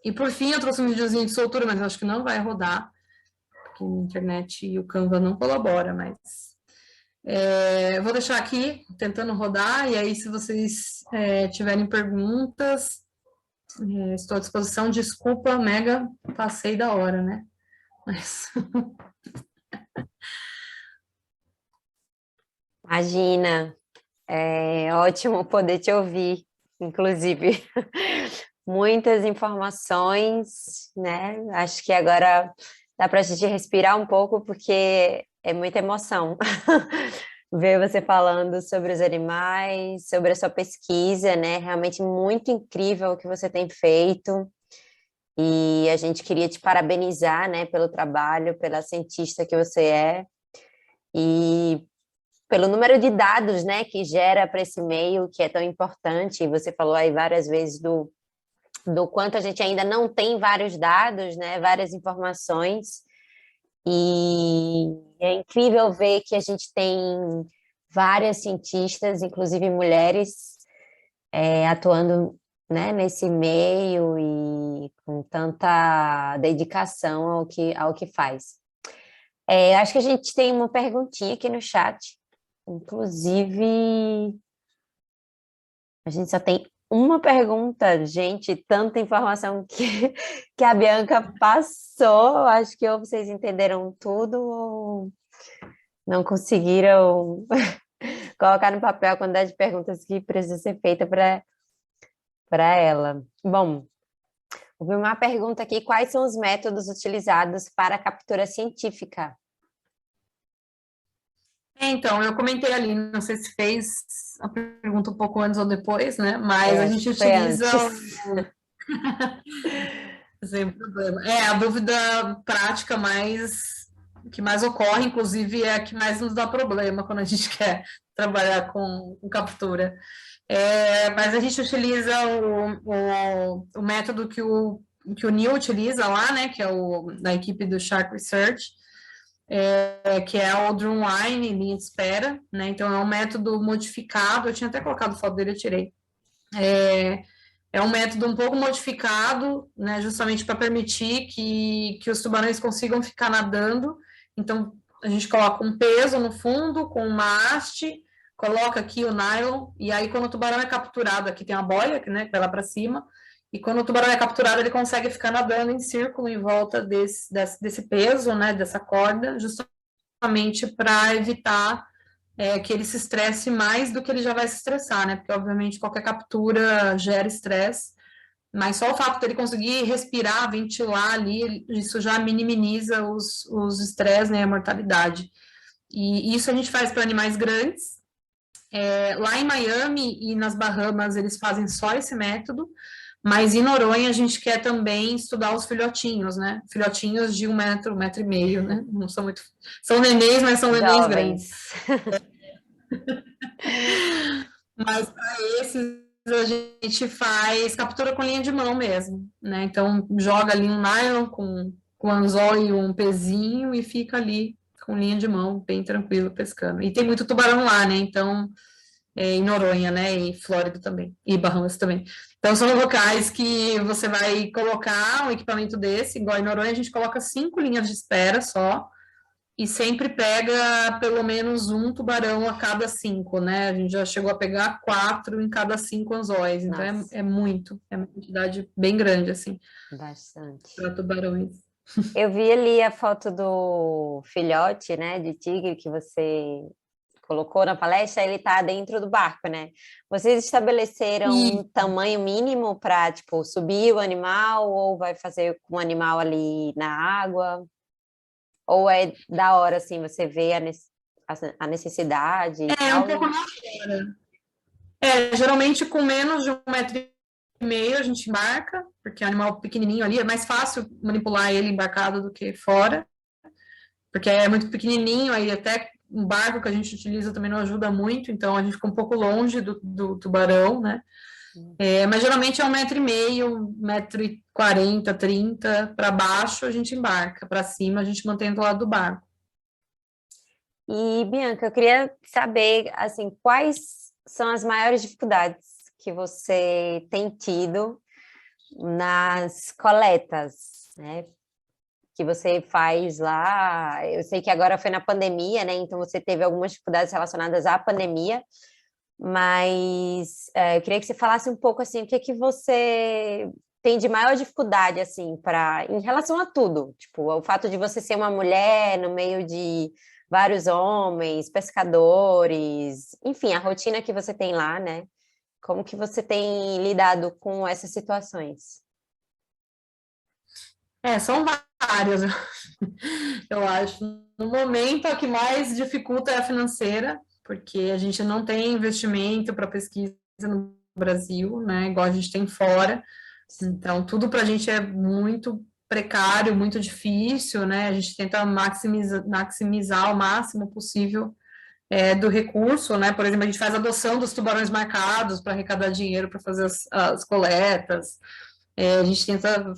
S1: E por fim, eu trouxe um videozinho de soltura, mas eu acho que não vai rodar, porque a internet e o Canva não colabora, mas eu vou deixar aqui, tentando rodar, e aí se vocês tiverem perguntas, estou à disposição. Desculpa, mega, passei da hora, né? Mas...
S2: Imagina, é ótimo poder te ouvir, inclusive. Muitas informações, né? Acho que agora dá para a gente respirar um pouco, porque é muita emoção ver você falando sobre os animais, sobre a sua pesquisa, né? Realmente muito incrível o que você tem feito. E a gente queria te parabenizar, né, pelo trabalho, pela cientista que você é. E pelo número de dados, né, que gera para esse meio, que é tão importante. E você falou aí várias vezes do quanto a gente ainda não tem vários dados, né, várias informações, e é incrível ver que a gente tem várias cientistas, inclusive mulheres, atuando, né, nesse meio e com tanta dedicação ao que faz. Acho que a gente tem uma perguntinha aqui no chat, inclusive a gente só tem uma pergunta, gente, tanta informação que a Bianca passou. Acho que ou vocês entenderam tudo ou não conseguiram colocar no papel a quantidade de perguntas que precisa ser feita para para ela. Bom, houve uma pergunta aqui: quais são os métodos utilizados para a captura científica?
S1: Então, eu comentei ali, não sei se fez a pergunta um pouco antes ou depois, né? Mas a
S2: Acho
S1: gente
S2: que foi
S1: utiliza
S2: antes.
S1: sem problema. A dúvida prática que mais ocorre, inclusive, é a que mais nos dá problema quando a gente quer trabalhar com captura. Mas a gente utiliza o método que o Neil utiliza lá, né? Que é da equipe do Shark Research, que é o Drumline, linha de espera, né? Então, é um método modificado, eu tinha até colocado foto dele, eu tirei. É um método um pouco modificado, né, justamente para permitir que os tubarões consigam ficar nadando. Então, a gente coloca um peso no fundo com uma haste, coloca aqui o nylon, e aí quando o tubarão é capturado, aqui tem uma boia, né, que vai lá para cima, e quando o tubarão é capturado, ele consegue ficar nadando em círculo em volta desse peso, né, dessa corda, justamente para evitar que ele se estresse mais do que ele já vai se estressar, né? Porque, obviamente, qualquer captura gera estresse, mas só o fato dele conseguir respirar, ventilar ali, isso já minimiza os estresses, né, a mortalidade. E isso a gente faz para animais grandes. Lá em Miami e nas Bahamas, eles fazem só esse método, mas em Noronha a gente quer também estudar os filhotinhos, né? Filhotinhos de 1 metro, 1,5 metro, né? Não são muito. São nenéns, mas são nenéns grandes.
S2: Jovens.
S1: Mas para esses a gente faz captura com linha de mão mesmo, né? Então joga ali um nylon com anzol e um pezinho e fica ali com linha de mão, bem tranquilo pescando. E tem muito tubarão lá, né? Então, em Noronha, né? E Flórida também, e Bahamas também. Então são locais que você vai colocar um equipamento desse, igual em Noronha, a gente coloca 5 linhas de espera só e sempre pega pelo menos um tubarão a cada 5, né? A gente já chegou a pegar 4 em cada 5 anzóis, então
S2: Nossa,
S1: é uma quantidade bem grande, assim,
S2: bastante.
S1: para tubarões.
S2: Eu vi ali a foto do filhote, né, de tigre que você colocou na palestra, ele está dentro do barco, né? Vocês estabeleceram
S1: E
S2: um tamanho mínimo para, tipo, subir o animal ou vai fazer com o animal ali na água? Ou é da hora, assim, você vê a necessidade e
S1: um pouco
S2: tal?
S1: na hora. Geralmente com menos de 1,5 metro a gente embarca, porque é um animal pequenininho ali, é mais fácil manipular ele embarcado do que fora, porque é muito pequenininho, aí até um barco que a gente utiliza também não ajuda muito, então a gente fica um pouco longe do tubarão, né? Mas geralmente é 1,5 metro, 1,40 m, 30 para baixo a gente embarca, para cima a gente mantém do lado do barco.
S2: E, Bianca, eu queria saber, assim, quais são as maiores dificuldades que você tem tido nas coletas, né? Que você faz lá. Eu sei que agora foi na pandemia, né? Então você teve algumas dificuldades relacionadas à pandemia, mas eu queria que você falasse um pouco assim, o que que você tem de maior dificuldade assim para em relação a tudo, tipo, o fato de você ser uma mulher no meio de vários homens, pescadores, enfim, a rotina que você tem lá, né? Como que você tem lidado com essas situações?
S1: São várias, eu acho. No momento, a que mais dificulta é a financeira, porque a gente não tem investimento para pesquisa no Brasil, né, igual a gente tem fora. Então, tudo para a gente é muito precário, muito difícil, né? A gente tenta maximizar o máximo possível do recurso, né? Por exemplo, a gente faz adoção dos tubarões marcados para arrecadar dinheiro para fazer as coletas. A gente tenta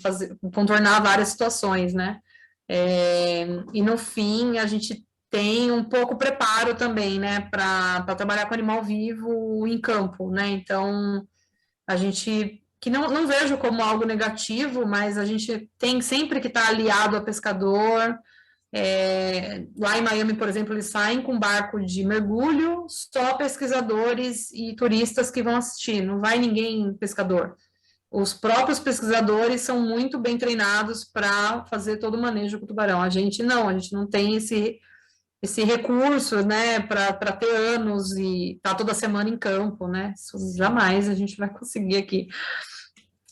S1: contornar várias situações, né? E no fim, a gente tem um pouco preparo também, né, para trabalhar com animal vivo em campo, né? Então, a gente, que não vejo como algo negativo, mas a gente tem sempre que estar aliado a pescador. Lá em Miami, por exemplo, eles saem com barco de mergulho, só pesquisadores e turistas que vão assistir, não vai ninguém pescador. Os próprios pesquisadores são muito bem treinados para fazer todo o manejo com o tubarão. A gente não tem esse recurso, né, para ter anos e estar toda semana em campo, né? Isso jamais a gente vai conseguir aqui.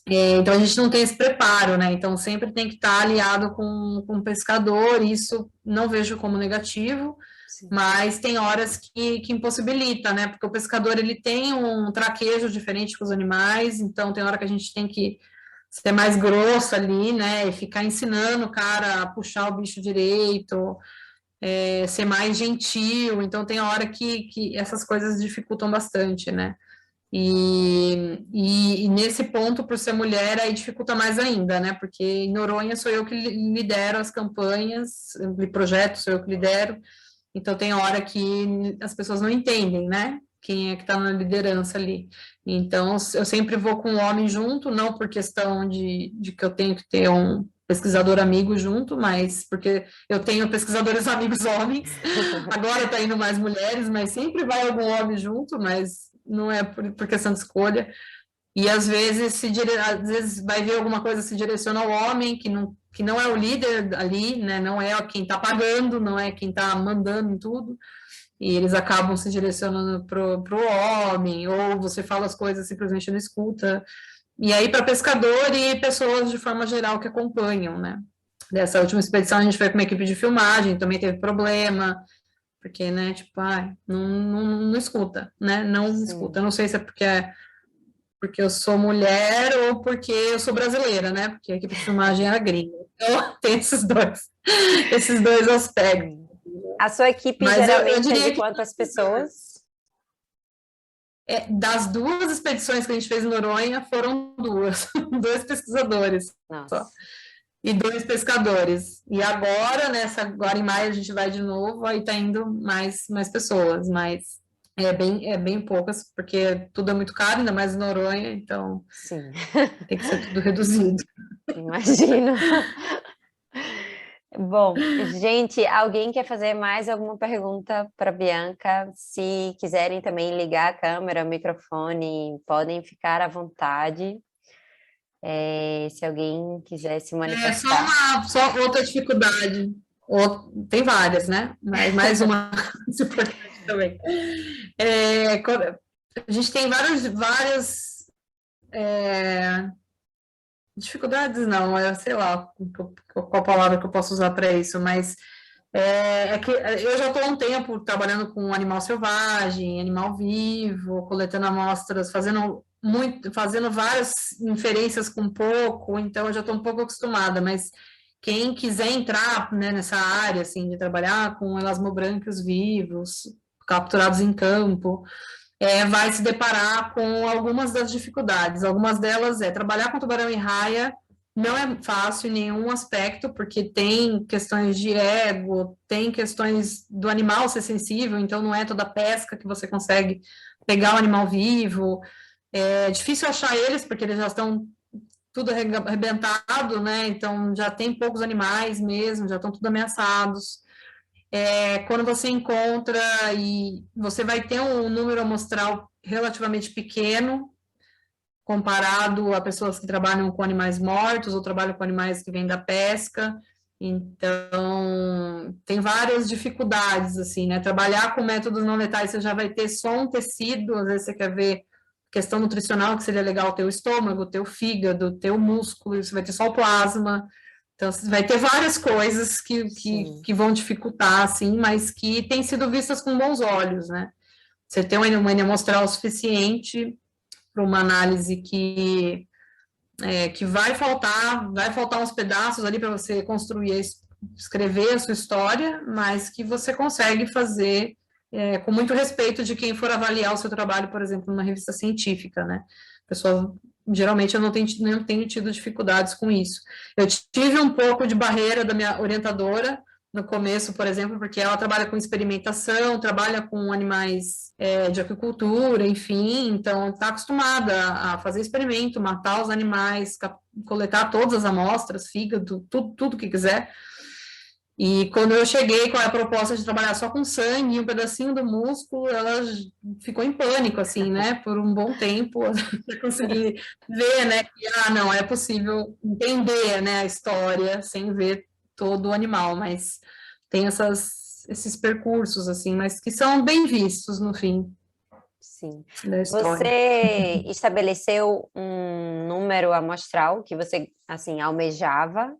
S1: Então, a gente não tem esse preparo, né? Então, sempre tem que estar aliado com o pescador, isso não vejo como negativo,
S2: Sim.
S1: mas tem horas que impossibilita, né? Porque o pescador, ele tem um traquejo diferente com os animais, então tem hora que a gente tem que ser mais grosso ali, né? E ficar ensinando o cara a puxar o bicho direito, ser mais gentil, então tem hora que essas coisas dificultam bastante, né? E nesse ponto, por ser mulher, aí dificulta mais ainda, né? Porque em Noronha sou eu que lidero as campanhas, de projeto sou eu que lidero, então tem hora que as pessoas não entendem, né? Quem é que está na liderança ali. Então, eu sempre vou com o homem junto, não por questão de que eu tenho que ter um pesquisador amigo junto, mas porque eu tenho pesquisadores amigos homens, agora está indo mais mulheres, mas sempre vai algum homem junto, mas não é por questão de escolha. E às vezes, às vezes vai ver alguma coisa se direciona ao homem, que não é o líder ali, né? Não é quem está pagando, não é quem está mandando em tudo, e eles acabam se direcionando pro homem, ou você fala as coisas simplesmente não escuta. E aí, para pescador e pessoas de forma geral que acompanham, né? Dessa última expedição, a gente foi com uma equipe de filmagem, também teve problema, porque, né, tipo, não escuta, né? Não
S2: Sim.
S1: escuta. Eu não sei se é porque eu sou mulher ou porque eu sou brasileira, né? Porque a equipe de filmagem era gringa. Então, tem esses dois aspectos.
S2: A sua equipe
S1: Mas eu
S2: geralmente é
S1: diria
S2: de
S1: que
S2: quantas pessoas?
S1: das duas expedições que a gente fez em Noronha, foram dois pesquisadores
S2: Nossa.
S1: só, e 2 pescadores. E agora, agora em maio a gente vai de novo, aí tá indo mais pessoas, mas é bem poucas, porque tudo é muito caro, ainda mais em Noronha, então
S2: Sim.
S1: tem que ser tudo reduzido.
S2: Imagino. Bom, gente, alguém quer fazer mais alguma pergunta para Bianca? Se quiserem também ligar a câmera, o microfone, podem ficar à vontade. Se alguém quiser se manifestar.
S1: Só outra dificuldade, tem várias, né? Mas mais uma importante também. A gente tem várias dificuldades, não, sei lá qual palavra que eu posso usar para isso, mas que eu já estou há um tempo trabalhando com animal selvagem, animal vivo, coletando amostras, fazendo várias inferências com pouco, então eu já estou um pouco acostumada, mas quem quiser entrar, né, nessa área, assim, de trabalhar com elasmobrancos vivos, capturados em campo, vai se deparar com algumas das dificuldades. Algumas delas trabalhar com tubarão e raia não é fácil em nenhum aspecto, porque tem questões de ego, tem questões do animal ser sensível, então não é toda pesca que você consegue pegar o animal vivo. É difícil achar eles, porque eles já estão tudo arrebentado, né? Então já tem poucos animais mesmo, já estão tudo ameaçados. Quando você encontra e você vai ter um número amostral relativamente pequeno, comparado a pessoas que trabalham com animais mortos ou trabalham com animais que vêm da pesca. Então, tem várias dificuldades, assim, né? Trabalhar com métodos não letais, você já vai ter só um tecido, às vezes você quer ver questão nutricional, que seria legal ter o estômago, ter o fígado, ter o músculo, você vai ter só o plasma. Então, você vai ter várias coisas que vão dificultar, assim, mas que têm sido vistas com bons olhos, né? Você tem uma amostral suficiente para uma análise que vai faltar uns pedaços ali para você construir, escrever a sua história, mas que você consegue fazer com muito respeito de quem for avaliar o seu trabalho, por exemplo, numa revista científica, né? Pessoal, geralmente eu não tenho tido dificuldades com isso. Eu tive um pouco de barreira da minha orientadora no começo, por exemplo, porque ela trabalha com experimentação, trabalha com animais de aquicultura, enfim, então está acostumada a fazer experimento, matar os animais, coletar todas as amostras, fígado, tudo que quiser. E quando eu cheguei com a proposta de trabalhar só com sangue, um pedacinho do músculo, ela ficou em pânico, assim, né, por um bom tempo, até conseguir ver, né, que, não, é possível entender, né, a história sem ver todo o animal, mas tem esses percursos, assim, mas que são bem vistos no fim
S2: Sim.
S1: da história.
S2: Você estabeleceu um número amostral que você, assim, almejava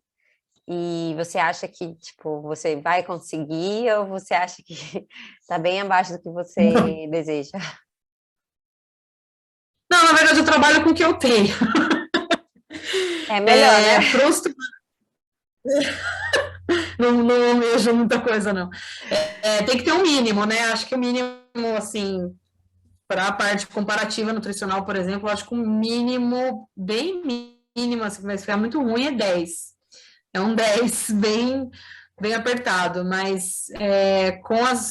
S2: e você acha que, tipo, você vai conseguir ou você acha que está bem abaixo do que você deseja?
S1: Não, na verdade, eu trabalho com o que eu tenho.
S2: É melhor, né?
S1: Não vejo muita coisa, não. Tem que ter um mínimo, né? Acho que o mínimo, assim, para a parte comparativa nutricional, por exemplo, acho que o mínimo, bem mínimo, assim, que vai ficar muito ruim, é 10. É um 10 bem apertado, mas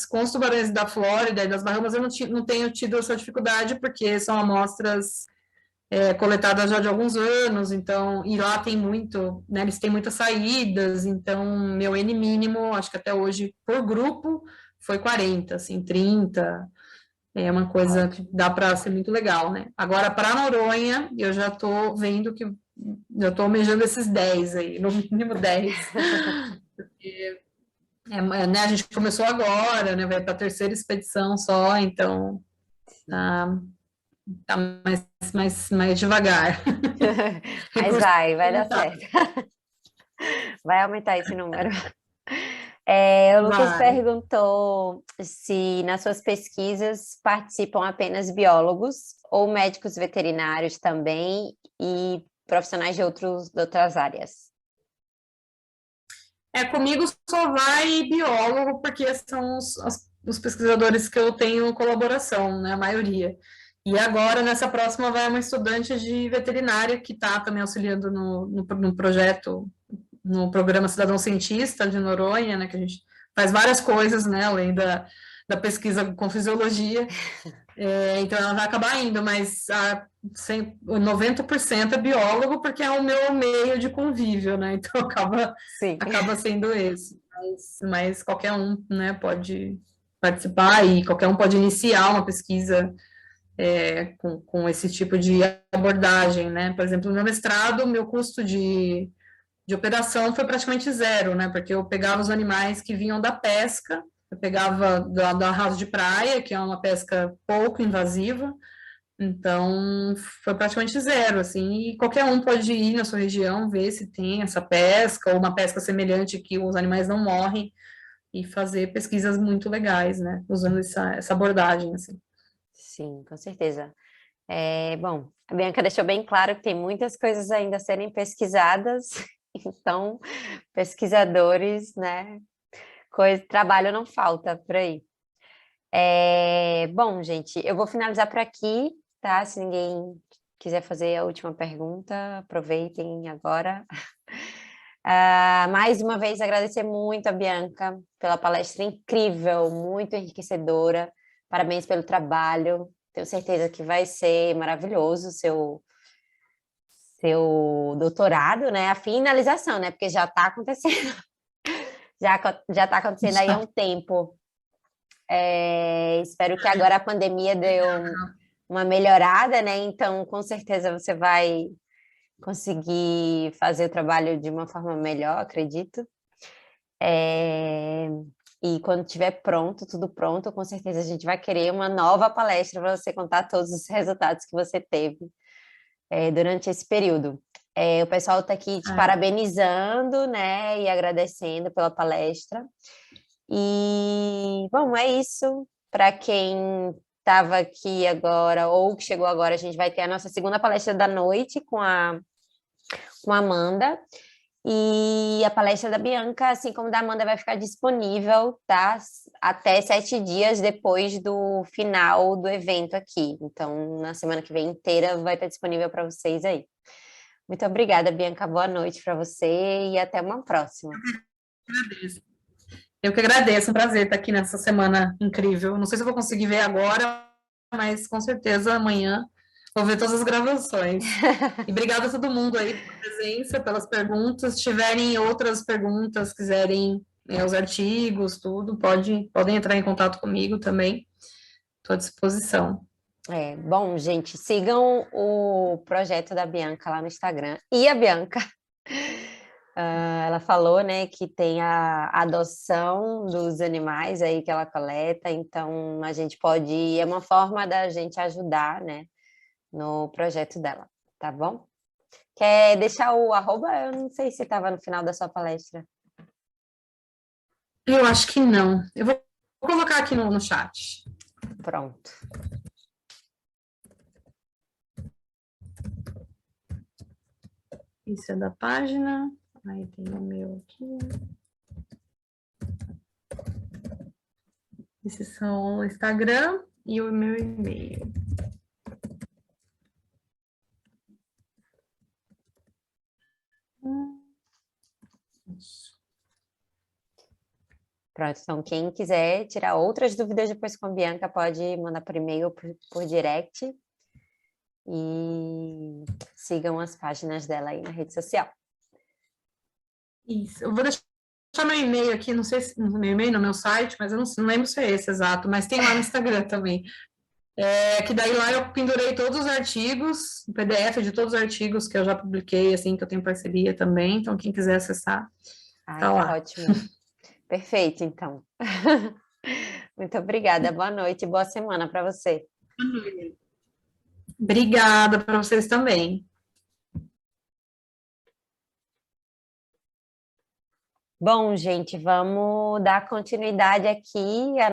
S1: com os tubarões da Flórida e das Bahamas eu não tenho tido essa dificuldade, porque são amostras coletadas já de alguns anos, então, e lá tem muito, né, eles têm muitas saídas, então, meu N mínimo, acho que até hoje, por grupo, foi 40, assim, 30, é uma coisa que
S2: Ótimo.
S1: dá para ser muito legal, né? Agora, para Noronha, eu já estou vendo que eu estou almejando esses 10 aí, no mínimo 10. Né, a gente começou agora, né? Vai para a terceira expedição só, então tá mais devagar.
S2: Mas
S1: Recurso
S2: vai dar
S1: limitado.
S2: certo. Vai aumentar esse número. O Lucas
S1: Vai.
S2: perguntou se nas suas pesquisas participam apenas biólogos ou médicos veterinários também e profissionais de outras áreas.
S1: Comigo só vai biólogo, porque são os pesquisadores que eu tenho colaboração, né, a maioria. E agora, nessa próxima, vai uma estudante de veterinária que está também auxiliando no projeto, no programa Cidadão Cientista de Noronha, né, que a gente faz várias coisas, né, além da pesquisa com fisiologia. Então, ela vai acabar indo, mas 90% é biólogo, porque é o meu meio de convívio, né? Então,
S2: Sim.
S1: acaba sendo esse. Mas qualquer um, né, pode participar e qualquer um pode iniciar uma pesquisa com esse tipo de abordagem, né? Por exemplo, no meu mestrado, o meu custo de operação foi praticamente zero, né? Porque eu pegava os animais que vinham da pesca, eu pegava da raso de praia, que é uma pesca pouco invasiva, então foi praticamente zero, assim, e qualquer um pode ir na sua região ver se tem essa pesca, ou uma pesca semelhante que os animais não morrem, e fazer pesquisas muito legais, né? Usando essa abordagem, assim.
S2: Sim, com certeza. Bom, a Bianca deixou bem claro que tem muitas coisas ainda a serem pesquisadas, então, pesquisadores, né? Trabalho não falta por aí. Bom, gente, eu vou finalizar por aqui, tá? Se ninguém quiser fazer a última pergunta, aproveitem agora. Mais uma vez, agradecer muito a Bianca pela palestra incrível, muito enriquecedora. Parabéns pelo trabalho. Tenho certeza que vai ser maravilhoso o seu doutorado, né? A finalização, né? Porque já está acontecendo. Já está acontecendo aí há um tempo. Espero que agora a pandemia deu uma melhorada, né? Então, com certeza você vai conseguir fazer o trabalho de uma forma melhor, acredito. E quando estiver pronto, tudo pronto, com certeza a gente vai querer uma nova palestra para você contar todos os resultados que você teve durante esse período. O pessoal está aqui te parabenizando, né? E agradecendo pela palestra. E, bom, é isso. Para quem estava aqui agora ou que chegou agora, a gente vai ter a nossa segunda palestra da noite com a Amanda. E a palestra da Bianca, assim como da Amanda, vai ficar disponível, tá? Até 7 dias depois do final do evento aqui. Então, na semana que vem inteira vai estar disponível para vocês aí. Muito obrigada, Bianca. Boa noite para você e até uma próxima.
S1: Eu que agradeço, é um prazer estar aqui nessa semana incrível. Não sei se eu vou conseguir ver agora, mas com certeza amanhã vou ver todas as gravações. E obrigada a todo mundo aí pela presença, pelas perguntas. Se tiverem outras perguntas, quiserem os artigos, tudo, podem entrar em contato comigo também. Estou à disposição.
S2: Bom, gente, sigam o projeto da Bianca lá no Instagram. E a Bianca Ela falou, né, que tem a adoção dos animais aí que ela coleta, então a gente pode, é uma forma da gente ajudar, né, no projeto dela, tá bom? Quer deixar o arroba? Eu não sei se estava no final da sua palestra.
S1: Eu acho que não. Eu vou colocar aqui no chat.
S2: Pronto.
S1: Isso é da página. Aí tem o meu aqui. Esses são o Instagram e o meu e-mail. Isso.
S2: Pronto, então quem quiser tirar outras dúvidas depois com a Bianca pode mandar por e-mail, por direct. E sigam as páginas dela aí na rede social.
S1: Isso. Eu vou deixar meu e-mail aqui, não sei se no meu e-mail, no meu site, mas eu não lembro se é esse exato, mas tem lá no Instagram também. Que daí lá eu pendurei todos os artigos, o PDF de todos os artigos que eu já publiquei, assim, que eu tenho parceria também, então quem quiser acessar,
S2: Ai,
S1: tá lá.
S2: ótimo. Perfeito, então. Muito obrigada, boa noite e boa semana para você.
S1: Obrigada para vocês também.
S2: Bom, gente, vamos dar continuidade aqui